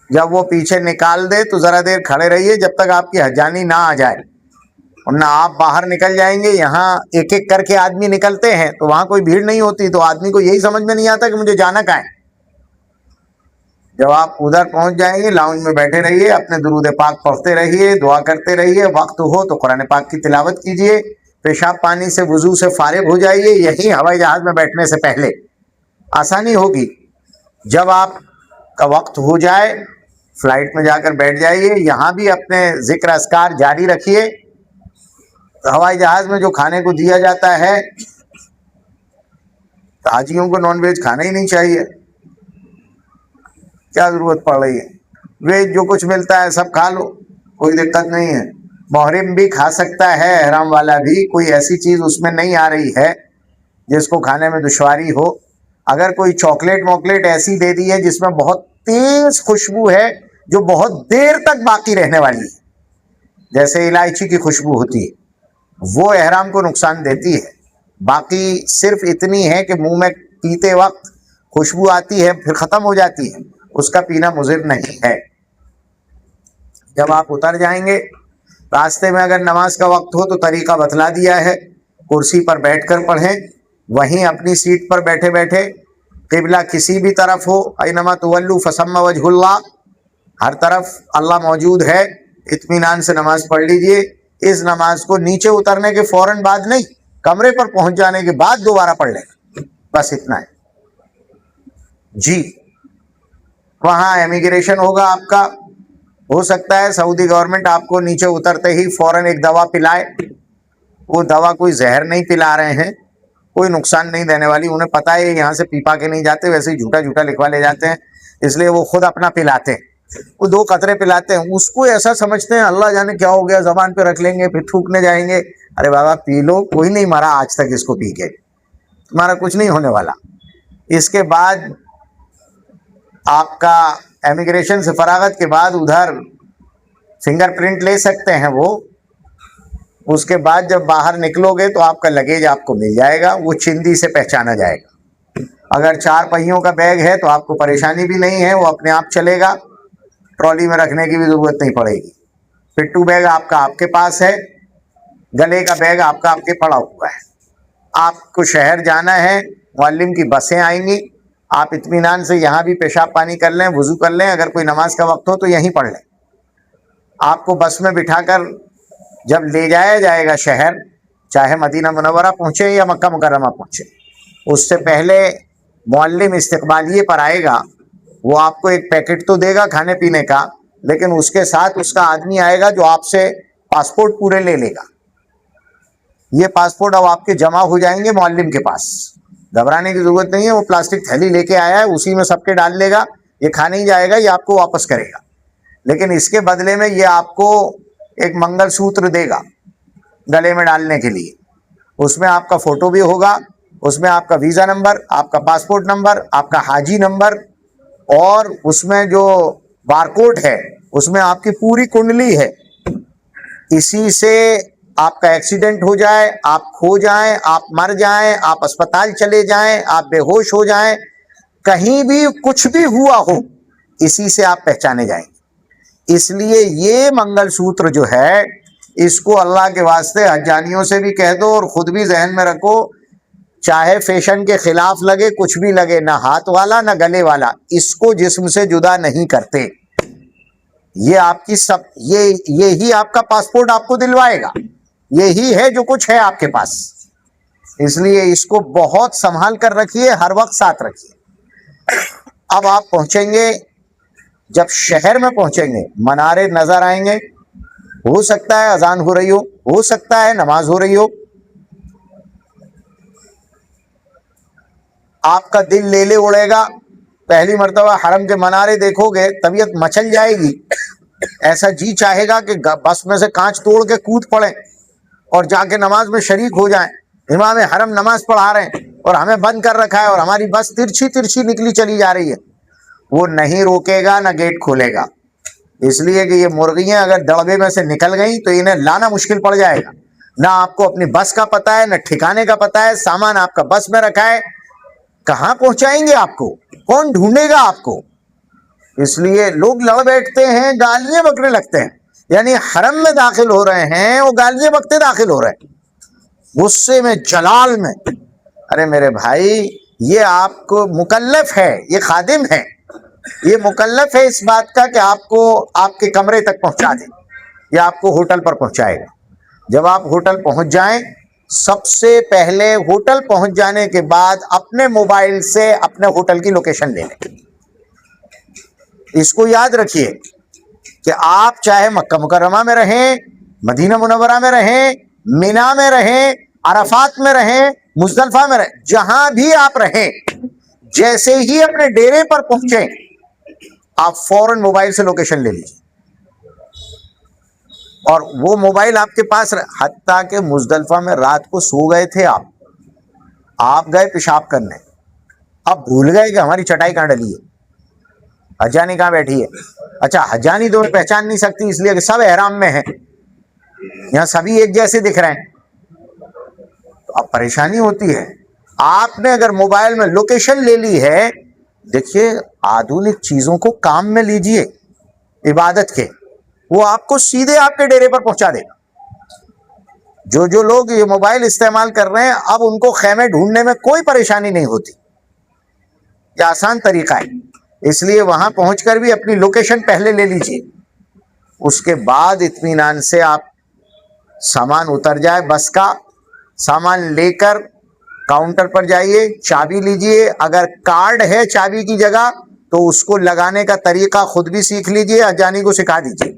جب وہ پیچھے نکال دے تو ذرا دیر کھڑے رہیے جب تک آپ کی حجانی نہ آ جائے، ورنہ آپ باہر نکل جائیں گے. یہاں ایک ایک کر کے آدمی نکلتے ہیں تو وہاں کوئی بھیڑ نہیں ہوتی، تو آدمی کو یہی سمجھ میں نہیں آتا کہ مجھے جانا کہاں ہے. جب آپ ادھر پہنچ جائیں گے لاؤنج میں بیٹھے رہیے، اپنے درود پاک پڑھتے رہیے، دعا کرتے رہیے. وقت ہو تو قرآن پاک کی تلاوت کیجیے، پیشاب پانی سے وضو سے فارغ ہو جائیے. یہی ہوائی جہاز میں بیٹھنے سے پہلے آسانی ہوگی. جب آپ کا وقت ہو جائے فلائٹ میں جا کر بیٹھ جائیے. یہاں بھی اپنے ذکر اذکار جاری رکھیے. ہوائی جہاز میں جو کھانے کو دیا جاتا ہے، حاجیوں کو نان ویج کھانا ہی نہیں چاہیے، کیا ضرورت پڑ رہی ہے؟ ویج جو کچھ ملتا ہے سب کھا لو، کوئی دقت نہیں ہے. محرم بھی کھا سکتا ہے، احرام والا بھی. کوئی ایسی چیز اس میں نہیں آ رہی ہے جس کو کھانے میں دشواری ہو. اگر کوئی چاکلیٹ موکلیٹ ایسی دے دی ہے جس میں بہت تیز خوشبو ہے جو بہت دیر تک باقی رہنے والی ہے، جیسے الائچی کی خوشبو ہوتی ہے، وہ احرام کو نقصان دیتی ہے. باقی صرف اتنی ہے کہ منہ میں پیتے وقت خوشبو آتی ہے پھر ختم ہو جاتی ہے، اس کا پینا مضر نہیں ہے. جب آپ اتر جائیں گے راستے میں اگر نماز کا وقت ہو تو طریقہ بتلا دیا ہے، کرسی پر بیٹھ کر پڑھیں. وہیں اپنی سیٹ پر بیٹھے بیٹھے قبلہ کسی بھی طرف ہو، اینما تولوا فثم وجہ اللہ، ہر طرف اللہ موجود ہے، اطمینان سے نماز پڑھ لیجئے. اس نماز کو نیچے اترنے کے فوراً بعد نہیں، کمرے پر پہنچ جانے کے بعد دوبارہ پڑھ لیں، بس اتنا ہے. جی وہاں امیگریشن ہوگا آپ کا، ہو سکتا ہے سعودی گورنمنٹ آپ کو نیچے اترتے ہی فوراً ایک دوا پلائے. وہ دوا کوئی زہر نہیں پلا رہے ہیں, کوئی نقصان نہیں دینے والی, انہیں پتا ہے یہاں سے پیپا کے نہیں جاتے, ویسے ہی جھوٹا جھوٹا لکھوا لے جاتے ہیں, اس لیے وہ خود اپنا پلاتے ہیں. وہ 2 قطرے پلاتے ہیں, اس کو ایسا سمجھتے ہیں اللہ جانے کیا ہو گیا, زبان پہ رکھ لیں گے پھر تھوکنے جائیں گے. ارے بابا پی لو, کوئی نہیں مرا آج تک اس کو پی کے, تمہارا کچھ نہیں ہونے والا. اس کے بعد آپ کا امیگریشن سے فراغت کے بعد ادھر فنگر پرنٹ لے سکتے ہیں وہ. اس کے بعد جب باہر نکلو گے تو آپ کا لگیج آپ کو مل جائے گا, وہ چندی سے پہچانا جائے گا. اگر 4 پہیوں کا بیگ ہے تو آپ کو پریشانی بھی نہیں ہے, وہ اپنے آپ چلے گا, ٹرالی میں رکھنے کی بھی ضرورت نہیں پڑے گی. پٹھو بیگ آپ کا آپ کے پاس ہے, گلے کا بیگ آپ کا آپ کے پڑا ہوا ہے. آپ کو شہر جانا ہے, معلم کی بسیں آئیں گی, آپ اطمینان سے یہاں بھی پیشاب پانی کر لیں, وضو کر لیں, اگر کوئی نماز کا وقت ہو تو یہیں پڑھ لیں. آپ کو بس میں بٹھا کر جب لے جایا جائے گا شہر, چاہے مدینہ منورہ پہنچے یا مکہ مکرمہ پہنچے, اس سے پہلے معلم استقبالیے پر آئے گا. وہ آپ کو ایک پیکٹ تو دے گا کھانے پینے کا, لیکن اس کے ساتھ اس کا آدمی آئے گا جو آپ سے پاسپورٹ پورے لے لے گا. یہ پاسپورٹ اب آپ کے جمع ہو جائیں گے معلم کے پاس, گھبرانے کی ضرورت نہیں ہے. وہ پلاسٹک تھیلی لے کے آیا ہے, اسی میں سب کے ڈال لے گا, یہ کھا نہیں جائے گا, یہ آپ کو واپس کرے گا. لیکن اس کے بدلے میں یہ آپ کو ایک منگل سوتر دے گا گلے میں ڈالنے کے لیے. اس میں آپ کا فوٹو بھی ہوگا, اس میں آپ کا ویزا نمبر, آپ کا پاسپورٹ نمبر, آپ کا حاجی نمبر, اور اس میں جو بارکوڈ ہے اس میں آپ کی پوری کنڈلی ہے. اسی سے آپ کا ایکسیڈنٹ ہو جائے, آپ کھو جائیں, آپ مر جائیں, آپ اسپتال چلے جائیں, آپ بے ہوش ہو جائیں, کہیں بھی کچھ بھی ہوا ہو, اسی سے آپ پہچانے جائیں گے. اس لیے یہ منگل سوتر جو ہے, اس کو اللہ کے واسطے حجانیوں سے بھی کہہ دو اور خود بھی ذہن میں رکھو, چاہے فیشن کے خلاف لگے, کچھ بھی لگے, نہ ہاتھ والا نہ گلے والا, اس کو جسم سے جدا نہیں کرتے. یہ آپ کی یہی آپ کا پاسپورٹ آپ کو دلوائے گا, یہی ہے جو کچھ ہے آپ کے پاس. اس لیے اس کو بہت سنبھال کر رکھیے, ہر وقت ساتھ رکھیے. اب آپ پہنچیں گے, جب شہر میں پہنچیں گے منارے نظر آئیں گے, ہو سکتا ہے اذان ہو رہی ہو سکتا ہے نماز ہو رہی ہو. آپ کا دل لے لے اڑے گا, پہلی مرتبہ حرم کے منارے دیکھو گے طبیعت مچل جائے گی. ایسا جی چاہے گا کہ بس میں سے کانچ توڑ کے کود پڑے اور جا کے نماز میں شریک ہو جائیں. امام حرم نماز پڑھا رہے ہیں اور ہمیں بند کر رکھا ہے اور ہماری بس ترچھی ترچھی نکلی چلی جا رہی ہے. وہ نہیں روکے گا, نہ گیٹ کھولے گا, اس لیے کہ یہ مرغیاں اگر دڑبے میں سے نکل گئیں تو انہیں لانا مشکل پڑ جائے گا. نہ آپ کو اپنی بس کا پتہ ہے, نہ ٹھکانے کا پتہ ہے, سامان آپ کا بس میں رکھا ہے, کہاں پہنچائیں گے آپ کو, کون ڈھونڈے گا آپ کو. اس لیے لوگ لڑ بیٹھتے ہیں, گالیاں بکنے لگتے ہیں, یعنی حرم میں داخل ہو رہے ہیں وہ گالیاں بکتے داخل ہو رہے ہیں, غصے میں, جلال میں. ارے میرے بھائی, یہ آپ کو مکلف ہے, یہ خادم ہے, یہ مکلف ہے اس بات کا کہ آپ کو آپ کے کمرے تک پہنچا دے یا آپ کو ہوٹل پر پہنچائے گا. جب آپ ہوٹل پہنچ جائیں, سب سے پہلے ہوٹل پہنچ جانے کے بعد اپنے موبائل سے اپنے ہوٹل کی لوکیشن لے لیں. اس کو یاد رکھیے کہ آپ چاہے مکہ مکرمہ میں رہیں, مدینہ منورہ میں رہیں, مینا میں رہیں, عرفات میں رہیں, مزدلفہ میں رہیں, جہاں بھی آپ رہیں, جیسے ہی اپنے ڈیرے پر پہنچیں آپ فوراً موبائل سے لوکیشن لے لیجیے, اور وہ موبائل آپ کے پاس حتیٰ کہ مزدلفہ میں رات کو سو گئے تھے آپ گئے پیشاب کرنے, اب بھول گئے کہ ہماری چٹائی کہاں ڈلی ہے, حجانی کہاں بیٹھی ہے. اچھا, حجانی تو پہچان نہیں سکتی اس لیے کہ سب احرام میں ہیں, یہاں سبھی ایک جیسے دکھ رہے ہیں, تو اب پریشانی ہوتی ہے. آپ نے اگر موبائل میں لوکیشن لے لی ہے, دیکھیے آدھونک چیزوں کو کام میں لیجئے عبادت کے, وہ آپ کو سیدھے آپ کے ڈیرے پر پہنچا دے گا. جو لوگ یہ موبائل استعمال کر رہے ہیں, اب ان کو خیمے ڈھونڈنے میں کوئی پریشانی نہیں ہوتی, یہ آسان طریقہ ہے. اس لیے وہاں پہنچ کر بھی اپنی لوکیشن پہلے لے لیجئے, اس کے بعد اطمینان سے آپ سامان اتر جائے, بس کا سامان لے کر کاؤنٹر پر جائیے, چابی لیجئے, اگر کارڈ ہے چابی کی جگہ تو اس کو لگانے کا طریقہ خود بھی سیکھ لیجئے، اجانی کو سکھا دیجئے.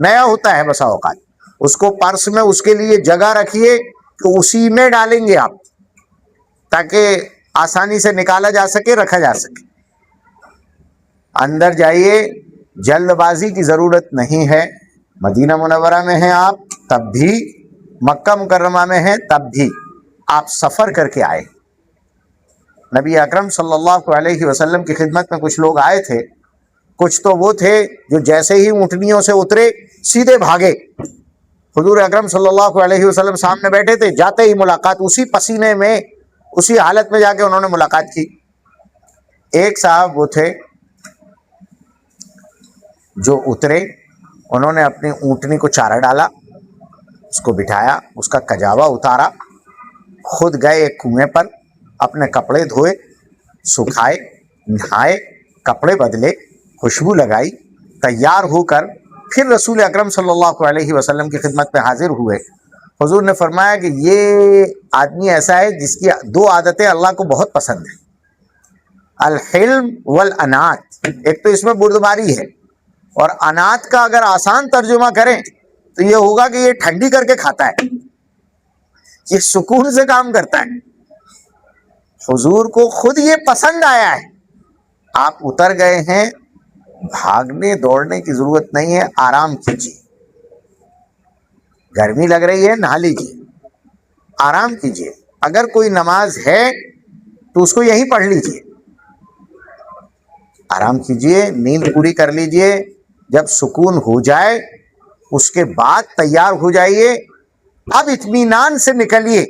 نیا ہوتا ہے بسا اوقات، اس کو پرس میں اس کے لیے جگہ رکھیے کہ اسی میں ڈالیں گے آپ، تاکہ آسانی سے نکالا جا سکے، رکھا جا سکے. اندر جائیے، جلد بازی کی ضرورت نہیں ہے. مدینہ منورہ میں ہیں آپ تب بھی، مکہ مکرمہ میں ہیں تب بھی، آپ سفر کر کے آئے. نبی اکرم صلی اللہ علیہ وسلم کی خدمت میں کچھ لوگ آئے تھے. کچھ تو وہ تھے جو جیسے ہی اونٹنیوں سے اترے سیدھے بھاگے. حضور اکرم صلی اللہ علیہ وسلم سامنے بیٹھے تھے، جاتے ہی ملاقات، اسی پسینے میں، اسی حالت میں جا کے انہوں نے ملاقات کی. ایک صاحب وہ تھے جو اترے، انہوں نے اپنی اونٹنی کو چارہ ڈالا، اس کو بٹھایا، اس کا کجاوا اتارا، خود گئے ایک کنویں پر، اپنے کپڑے دھوئے، سکھائے، نہائے، کپڑے بدلے، خوشبو لگائی، تیار ہو کر پھر رسول اکرم صلی اللہ علیہ وسلم کی خدمت میں حاضر ہوئے. حضور نے فرمایا کہ یہ آدمی ایسا ہے جس کی دو عادتیں اللہ کو بہت پسند ہیں، الحلم والانات. ایک تو اس میں بردباری ہے، اور انات کا اگر آسان ترجمہ کریں تو یہ ہوگا کہ یہ ٹھنڈی کر کے کھاتا ہے، یہ سکون سے کام کرتا ہے. حضور کو خود یہ پسند آیا ہے. آپ اتر گئے ہیں، بھاگنے دوڑنے کی ضرورت نہیں ہے، آرام کیجیے. گرمی لگ رہی ہے، نہا لیجیے، آرام کیجیے. اگر کوئی نماز ہے تو اس کو یہیں پڑھ لیجیے، آرام کیجیے، نیند پوری کر لیجیے. جب سکون ہو جائے اس کے بعد تیار ہو جائیے. اب اطمینان سے نکلیے.